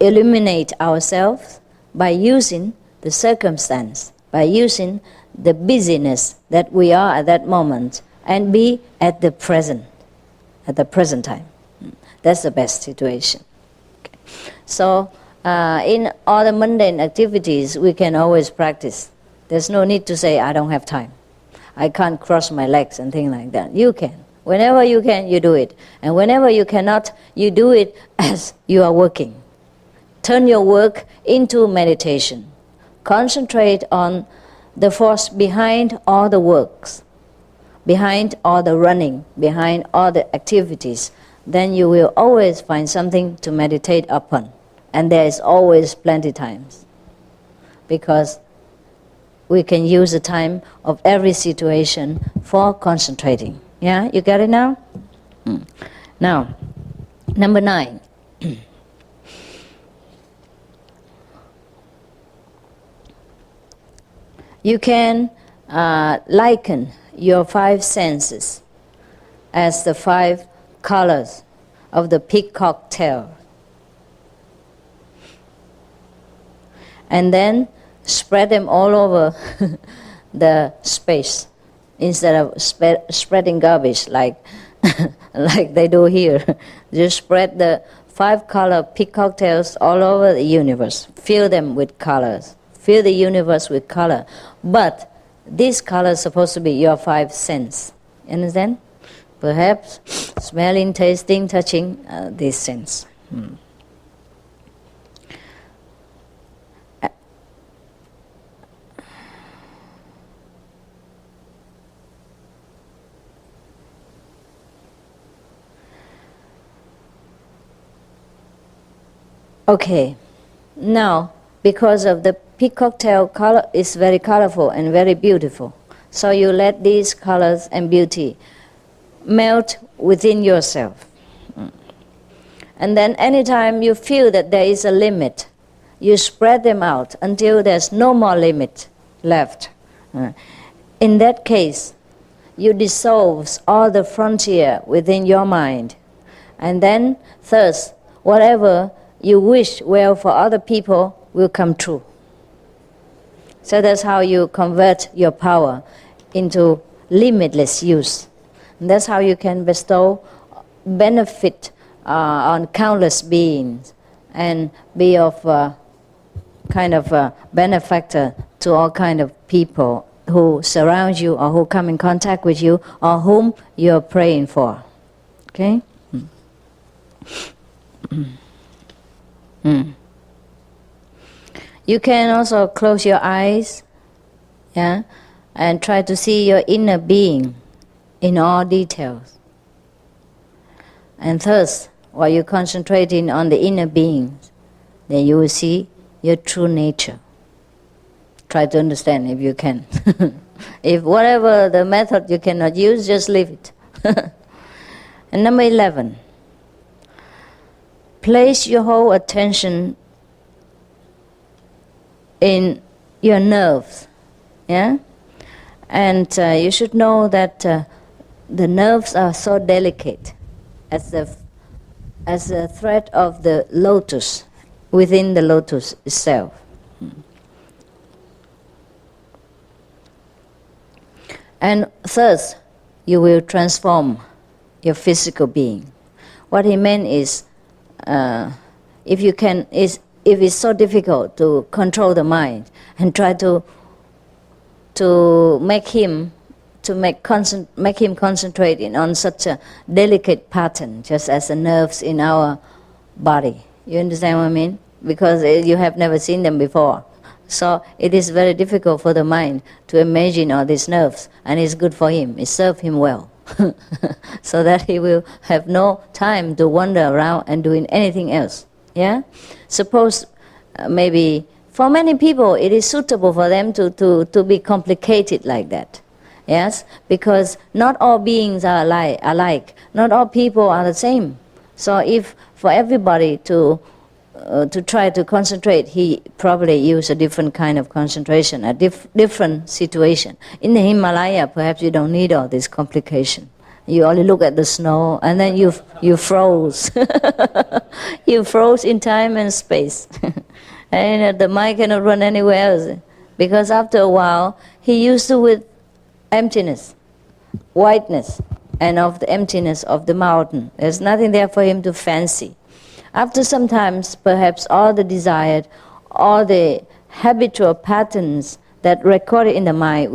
illuminate ourselves by using the circumstance, by using the busyness that we are at that moment, and be at the present time. That's the best situation. Okay. So in all the mundane activities, we can always practice. There's no need to say, I don't have time, I can't cross my legs and things like that. You can. Whenever you can, you do it. And whenever you cannot, you do it as you are working. Turn your work into meditation. Concentrate on the force behind all the works, behind all the running, behind all the activities. Then you will always find something to meditate upon. And there is always plenty times. Because we can use the time of every situation for concentrating. Yeah, you get it now? Now, number 9. You can liken your 5 senses as the 5 colors of the peacock tail. And then spread them all over the space instead of spreading garbage like they do here. Just spread the 5 color peacock tails all over the universe. Fill them with colors. Fill the universe with color. But these colors are supposed to be your 5 senses. Understand? Perhaps smelling, tasting, touching, these senses. Okay, now because of the peacock tail color is very colorful and very beautiful, so you let these colors and beauty melt within yourself. And then anytime you feel that there is a limit, you spread them out until there's no more limit left. In that case, you dissolve all the frontier within your mind, and then thus whatever you wish well for other people will come true. So that's how you convert your power into limitless use. And that's how you can bestow benefit on countless beings and be of kind of a benefactor to all kind of people who surround you or who come in contact with you or whom you're praying for. Okay? You You can also close your eyes, yeah, and try to see your inner being in all details. And thus, while you're concentrating on the inner being, then you will see your true nature. Try to understand if you can. If whatever the method you cannot use, just leave it. And number 11, place your whole attention in your nerves, yeah? And you should know that the nerves are so delicate as the thread of the lotus within the lotus itself. And thus, you will transform your physical being. What he meant is, if it's so difficult to control the mind and try to make him concentrate on such a delicate pattern, just as the nerves in our body. You understand what I mean? Because you have never seen them before. So it is very difficult for the mind to imagine all these nerves, and it's good for him. It serves him well, so that he will have no time to wander around and doing anything else. Yeah. Suppose maybe for many people it is suitable for them to be complicated like that. Yes, because not all beings are alike. Not all people are the same. So if for everybody to try to concentrate, he probably use a different kind of concentration, a different situation. In the Himalaya, perhaps you don't need all this complication. You only look at the snow, and then you froze. You froze in time and space. And the mind cannot run anywhere else. Because after a while, he used to with emptiness, whiteness, and of the emptiness of the mountain. There's nothing there for him to fancy. After some time, perhaps all the desired, all the habitual patterns that recorded in the mind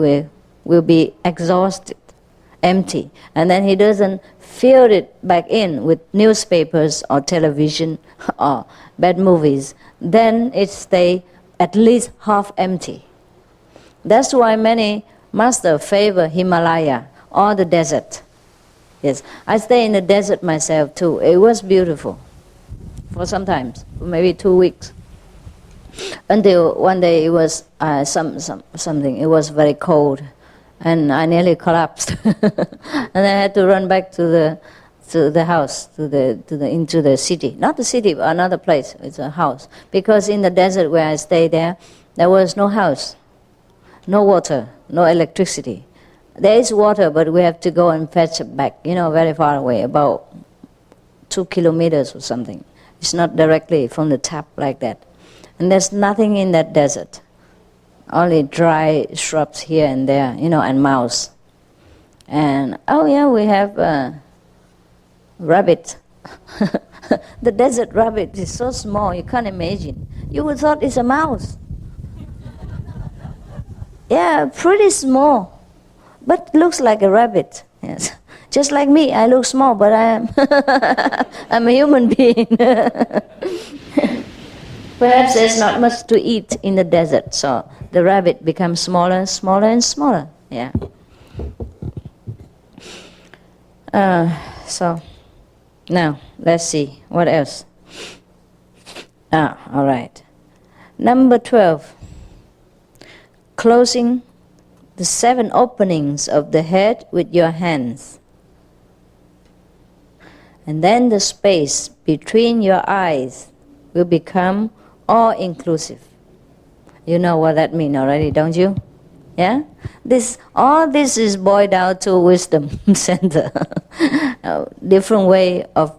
will be exhausted, empty. And then he doesn't fill it back in with newspapers or television or bad movies. Then it stays at least half empty. That's why many masters favor Himalaya or the desert. Yes, I stay in the desert myself too. It was beautiful. For sometimes, maybe 2 weeks, until one day it was something. It was very cold, and I nearly collapsed, and I had to run back to the house, into the city. Not the city, but another place. It's a house, because in the desert where I stayed there was no house, no water, no electricity. There is water, but we have to go and fetch it back. Very far away, about 2 kilometers or something. It's not directly from the tap like that. And there's nothing in that desert. Only dry shrubs here and there, and mouse. And, we have rabbit. The desert rabbit is so small, you can't imagine. You would thought it's a mouse. Yeah, pretty small, but looks like a rabbit. Yes. Just like me, I look small, but I'm a human being. Perhaps there's not much to eat in the desert, so the rabbit becomes smaller, smaller, and smaller. Yeah. So now let's see what else. All right. Number 12. Closing the 7 openings of the head with your hands. And then the space between your eyes will become all-inclusive. You know what that means already, don't you? Yeah? All this is boiled down to wisdom center. A different way of,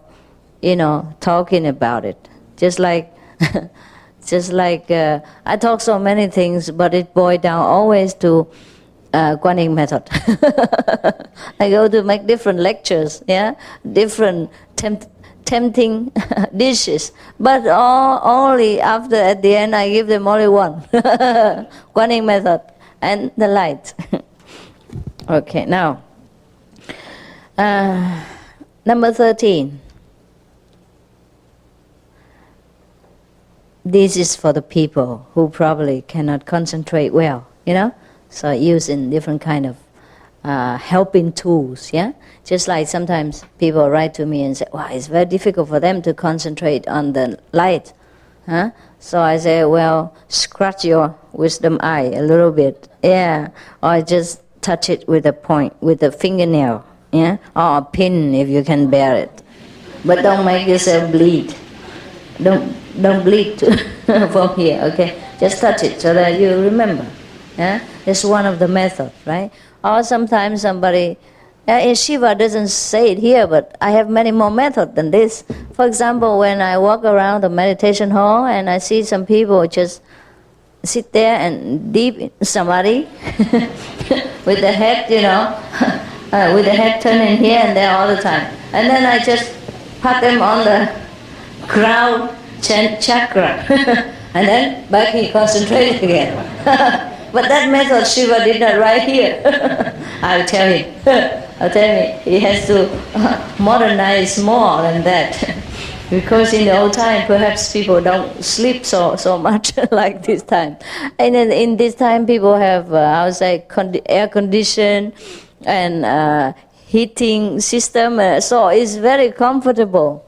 talking about it. Just like I talk so many things, but it boiled down always to Guanyin method. I go to make different lectures, different tempting dishes, but only after at the end I give them only one. Guanyin method and the light. Okay, now number 13. this is for the people who probably cannot concentrate well, So using different kind of helping tools, Just like sometimes people write to me and say, "Wow, it's very difficult for them to concentrate on the light." So I say, well, scratch your wisdom eye a little bit, or just touch it with a point, with a fingernail, or a pin if you can bear it. But don't make yourself bleed. Don't bleed from here, okay? Just touch it so that you remember. It's one of the methods, right? Or sometimes somebody, Shiva doesn't say it here, but I have many more methods than this. For example, when I walk around the meditation hall and I see some people just sit there and deep in samadhi with the head, with the head turning here and there all the time. And then I just pat them on the crown chakra and then back he concentrated again. But that method Shiva did not write here. I'll tell him. He has to modernize more than that. Because in the old time, perhaps people don't sleep so much like this time. And in this time, people have, air condition and heating system, so it's very comfortable.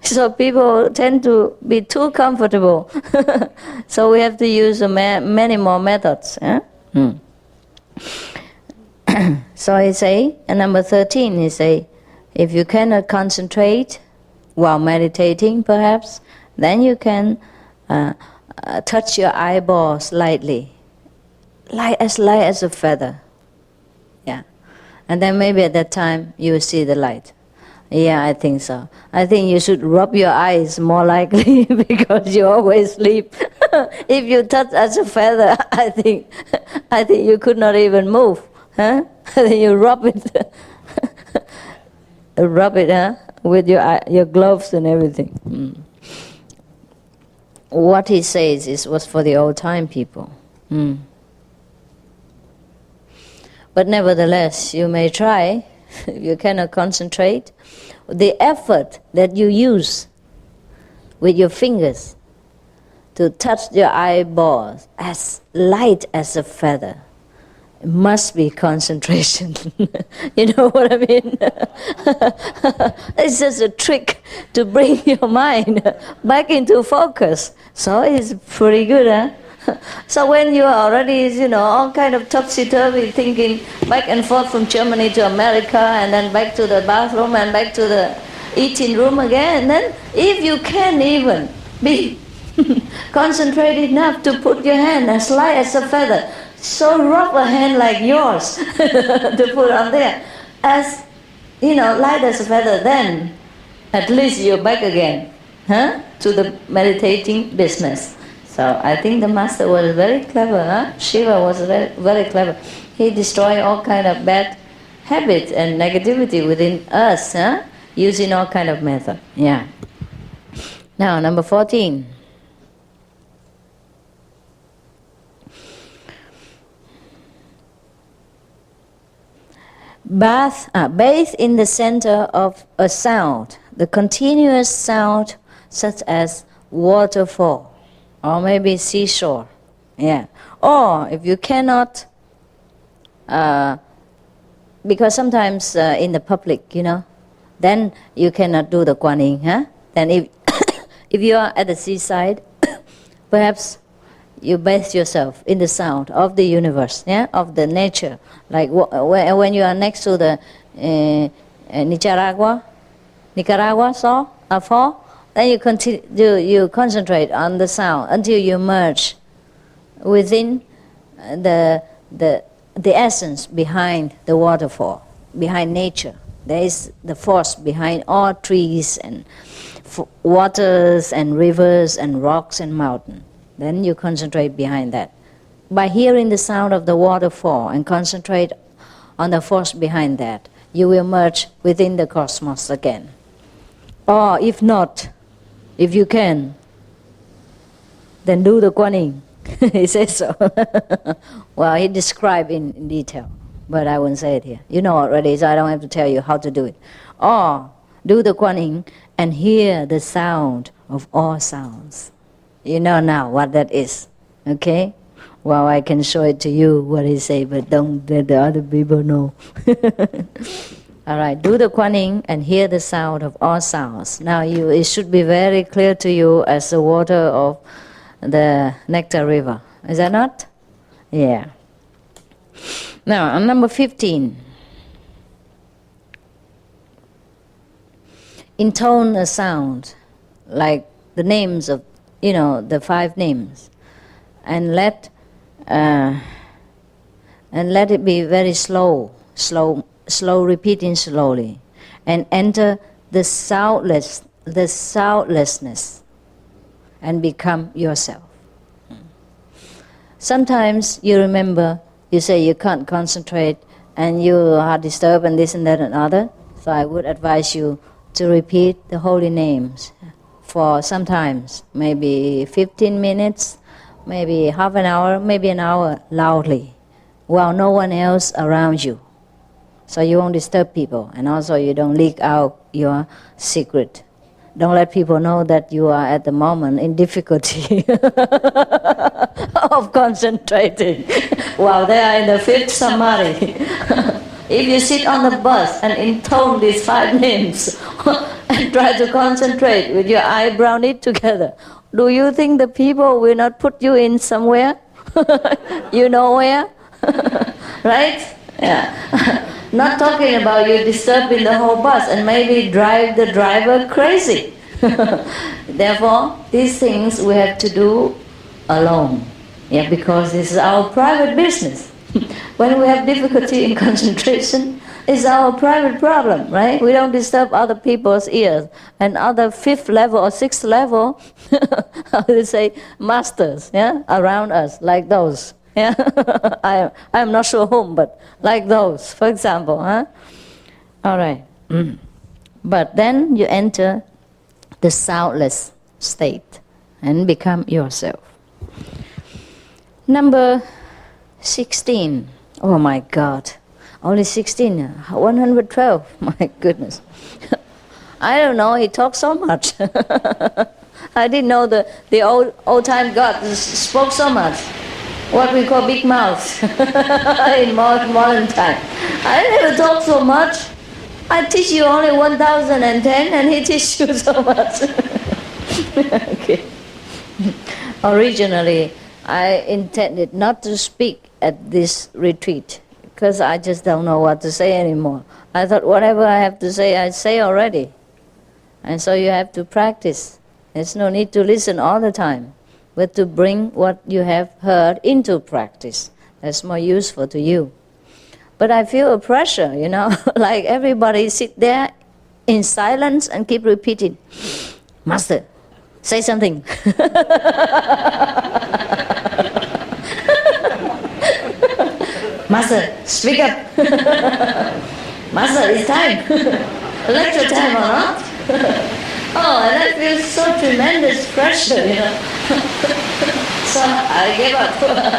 So people tend to be too comfortable. So we have to use many more methods. So he say, and number 13, he say, if you cannot concentrate while meditating, perhaps, then you can touch your eyeballs lightly, light as a feather. And then maybe at that time you will see the light. I think so. I think you should rub your eyes more likely because you always sleep. If you touch as a feather, I think you could not even move. You rub it, with your gloves and everything. What he says was for the old time people. But nevertheless, you may try. If you cannot concentrate, the effort that you use with your fingers to touch your eyeballs as light as a feather, it must be concentration. You know what I mean? It's just a trick to bring your mind back into focus. So it's pretty good, So when you are already, all kind of topsy-turvy thinking back and forth from Germany to America and then back to the bathroom and back to the eating room again, and then if you can even be concentrated enough to put your hand as light as a feather, so rub a hand like yours to put on there, as, light as a feather, then at least you're back again, to the meditating business. So I think the master was very clever, Shiva was very, very clever. He destroyed all kind of bad habits and negativity within us, using all kind of method. Now, number 14. Bathe in the center of a sound, the continuous sound such as waterfall, or maybe seashore, Or if you cannot, because sometimes in the public, then you cannot do the Kuan Yin, Then if you are at the seaside, perhaps you bathe yourself in the sound of the universe, of the nature. Like when you are next to the Nicaragua fall, then you concentrate on the sound until you merge within the essence behind the waterfall, behind nature. There is the force behind all trees and waters and rivers and rocks and mountains. Then you concentrate behind that. By hearing the sound of the waterfall and concentrate on the force behind that, you will merge within the cosmos again. Or if not, if you can, then do the Kuan Yin. He says so. Well, he described in detail, but I won't say it here. You know already, so I don't have to tell you how to do it. Or do the Kuan Yin and hear the sound of all sounds. You know now what that is. Okay? Well, I can show it to you what he say, but don't let the other people know. All right, do the Kuan Yin and hear the sound of all sounds. Now it should be very clear to you as the water of the nectar river. Is that not? Yeah. Now, on number 15. Intone a sound, like the names of, the 5 names. And let it be very slow, repeating slowly, and enter the soundlessness, and become yourself. Sometimes you remember, you say you can't concentrate, and you are disturbed, and this and that and other. So I would advise you to repeat the holy names for sometimes, maybe 15 minutes, maybe half an hour, maybe an hour, loudly, while no one else around you. So you won't disturb people, and also you don't leak out your secret. Don't let people know that you are at the moment in difficulty of concentrating while they are in the 5th samadhi. If you sit on the bus and intone these 5 names and try to concentrate with your eyebrow knit together, do you think the people will not put you in somewhere? You know where? Right? Yeah. Not talking about you disturbing the whole bus and maybe drive the driver crazy. Therefore, these things we have to do alone. Yeah, because this is our private business. When we have difficulty in concentration, it's our private problem, right? We don't disturb other people's ears. And other 5th level or 6th level, how do you say, masters, yeah, around us, like those. Yeah, I'm not sure whom, but like those, for example, huh? All right. But then you enter the soundless state and become yourself. Number 16. Oh my God, only 16. 112. My goodness. I don't know. He talks so much. I didn't know the old time God spoke so much. What we call big mouth in modern time. I never talk so much. I teach you only 1010 and he teaches you so much. Okay. Originally, I intended not to speak at this retreat because I just don't know what to say anymore. I thought whatever I have to say, I say already. And so you have to practice. There's no need to listen all the time, but to bring what you have heard into practice. That's more useful to you. But I feel a pressure, like everybody sit there in silence and keep repeating, Master, say something. Master, speak up. Master, it's time. Lecture time or not? Oh, and I feel so tremendous pressure, So I gave up,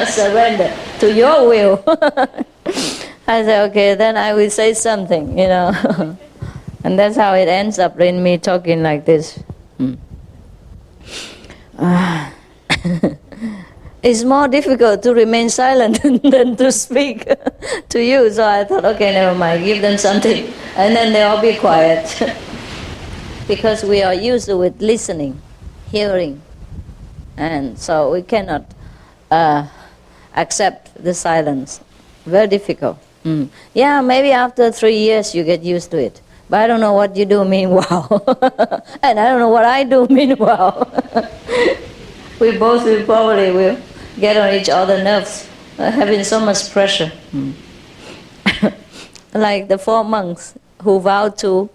surrender to your will. I said, okay, then I will say something, And that's how it ends up in me talking like this. It's more difficult to remain silent than to speak to you. So I thought, okay, never mind, give them something. And then they all be quiet. Because we are used with listening, hearing. And so we cannot accept the silence. Very difficult. Yeah, maybe after 3 years you get used to it. But I don't know what you do meanwhile. And I don't know what I do meanwhile. We both probably will get on each other's nerves, having so much pressure. Like the 4 monks who vowed to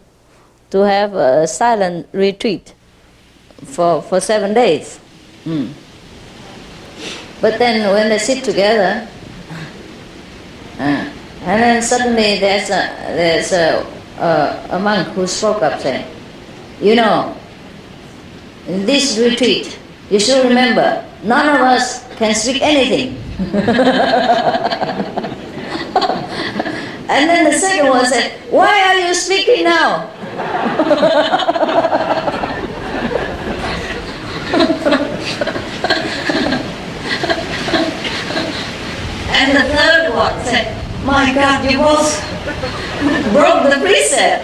have a silent retreat for 7 days. But then when they sit together, and then suddenly there's a monk who spoke up saying, in this retreat, you should remember, none of us can speak anything. And then the second one said, why are you speaking now? my God, you both broke the precept.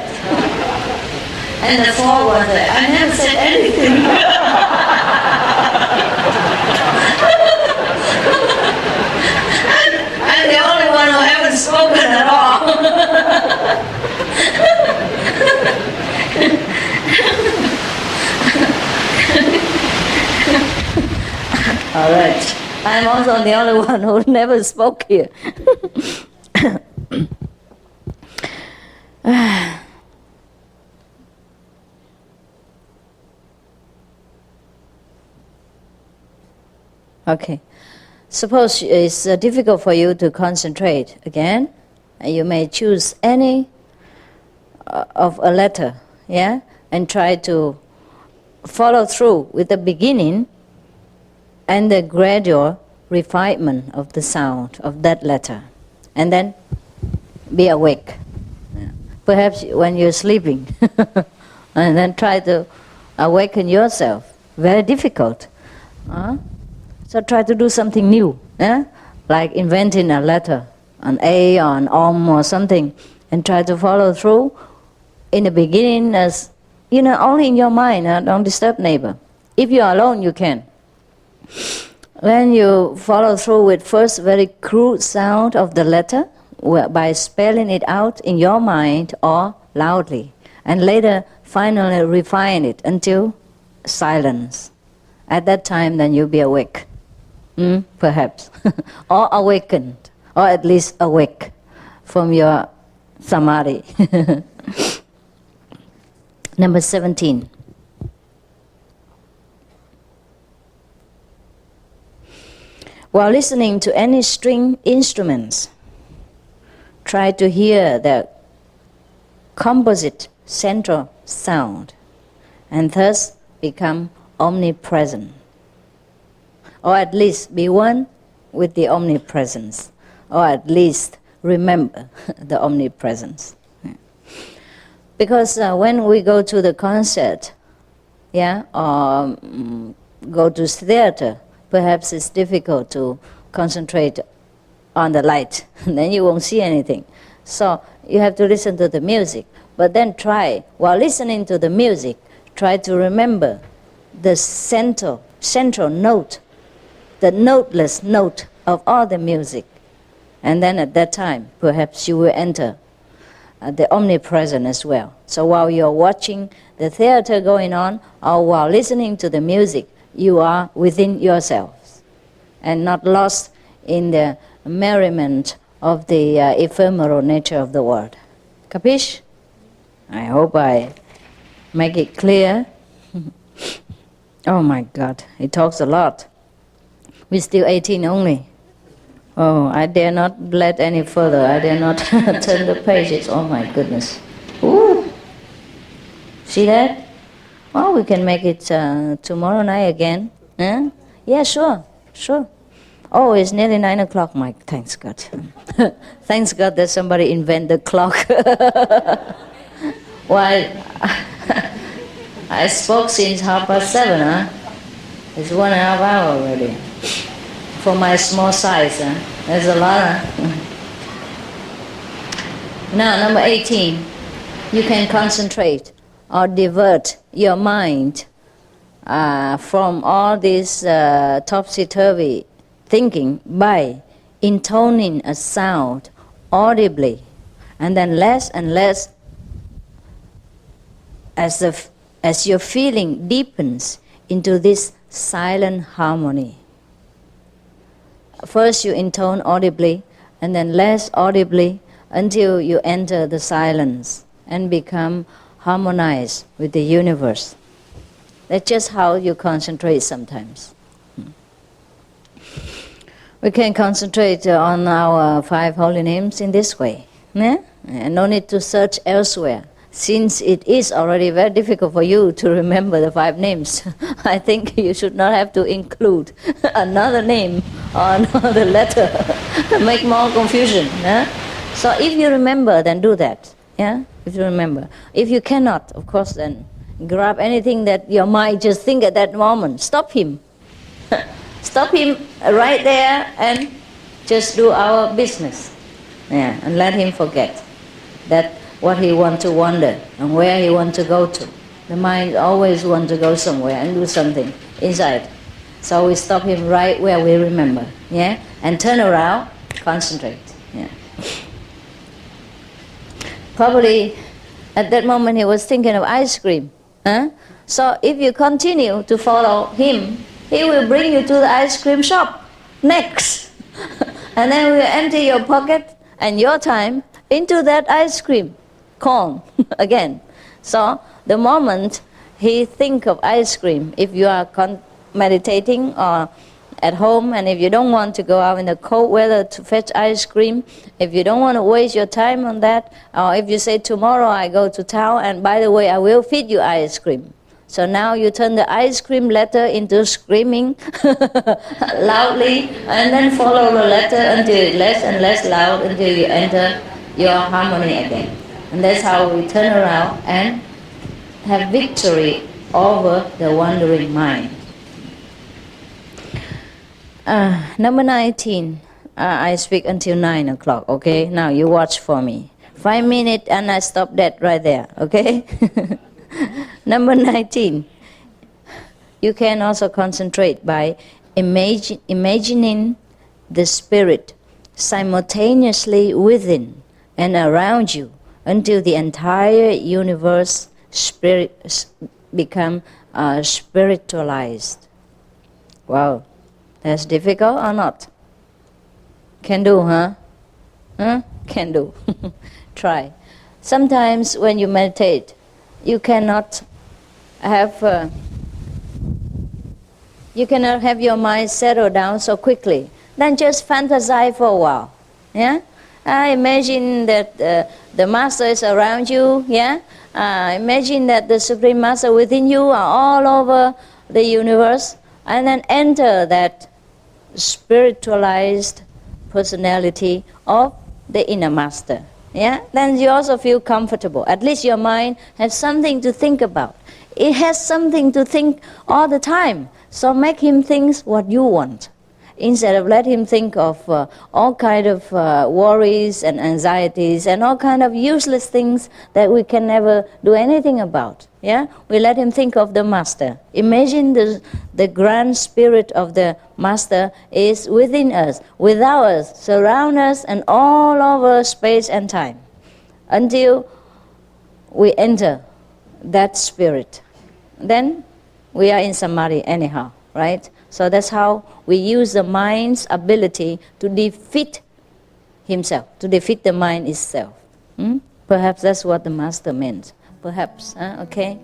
And the fourth one said, I never said anything. I'm the only one who haven't spoken at all. All right. I'm also the only one who never spoke here. Okay. Suppose it's difficult for you to concentrate again. You may choose any of a letter, yeah, and try to follow through with the beginning and the gradual refinement of the sound of that letter, and then be awake. Yeah. Perhaps when you're sleeping, and then try to awaken yourself. Very difficult. So try to do something new, like inventing a letter, an A or an Om or something, and try to follow through in the beginning as, only in your mind, don't disturb neighbor. If you're alone, you can. Then you follow through with first very crude sound of the letter by spelling it out in your mind or loudly, and later finally refine it until silence. At that time, then you'll be awake. Perhaps, or awakened, or at least awake from your samadhi. Number 17. While listening to any string instruments, try to hear the composite central sound, and thus become omnipresent. Or at least be one with the omnipresence, or at least remember the omnipresence. Because when we go to the concert, or go to theater, perhaps it's difficult to concentrate on the light, then you won't see anything. So you have to listen to the music, but then try, while listening to the music, try to remember the central note, the noteless note of all the music. And then at that time, perhaps you will enter the omnipresent as well. So while you're watching the theater going on, or while listening to the music, you are within yourselves and not lost in the merriment of the ephemeral nature of the world. Capish? I hope I make it clear. Oh my God, he talks a lot. We're still 18 only. Oh, I dare not let any further. I dare not turn the pages. Oh my goodness. Ooh. See that? Well, we can make it tomorrow night again. Huh? Yeah, sure. Oh, it's nearly 9 o'clock, Mike. Thanks God. Thanks God that somebody invented the clock. Why? I spoke since 7:30, huh? It's 1.5 hours already. For my small size, huh? There's a lot, huh? Now, number 18. You can concentrate or divert your mind from all this topsy-turvy thinking by intoning a sound audibly, and then less and less as your feeling deepens into this silent harmony. First you intone audibly, and then less audibly, until you enter the silence and become harmonized with the universe. That's just how you concentrate sometimes. We can concentrate on our 5 holy names in this way. Yeah? And no need to search elsewhere. Since it is already very difficult for you to remember the 5 names, I think you should not have to include another name or another letter to make more confusion. Yeah? So if you remember, then do that. Yeah? If you remember. If you cannot, of course, then grab anything that your mind just think at that moment. Stop him. Stop him right there and just do our business. Yeah, and let him forget that what he wants to wander and where he wants to go to. The mind always wants to go somewhere and do something inside. So we stop him right where we remember, yeah, and turn around, concentrate. Yeah. Probably at that moment he was thinking of ice cream. Huh? So if you continue to follow him, he will bring you to the ice cream shop next. And then will empty your pocket and your time into that ice cream cone again. So the moment he think of ice cream, if you are meditating or at home, and if you don't want to go out in the cold weather to fetch ice cream, if you don't want to waste your time on that, or if you say tomorrow I go to town and by the way I will feed you ice cream. So now you turn the ice cream letter into screaming loudly, and then follow the letter until it's less and less loud until you enter your harmony again. And that's how we turn around and have victory over the wandering mind. Number 19. I speak until 9 o'clock, okay? Now you watch for me. 5 minutes and I stop that right there, okay? Number 19. You can also concentrate by imagining the spirit simultaneously within and around you until the entire universe become spiritualized. Wow. That's difficult or not? Can do, huh? Huh? Can do. Try. Sometimes when you meditate, you cannot have your mind settle down so quickly. Then just fantasize for a while. Yeah. I imagine that the master is around you. Yeah. Imagine that the Supreme Master within you are all over the universe, and then enter that spiritualized personality of the inner master. Yeah? Then you also feel comfortable. At least your mind has something to think about. It has something to think all the time. So make him think what you want, instead of let him think of all kind of worries and anxieties and all kind of useless things that we can never do anything about. Yeah, we let him think of the master. Imagine the grand spirit of the master is within us, without us, surround us, and all over space and time, until we enter that spirit. Then we are in samadhi anyhow, right? So that's how we use the mind's ability to defeat himself, to defeat the mind itself. Perhaps that's what the master meant. Perhaps, okay?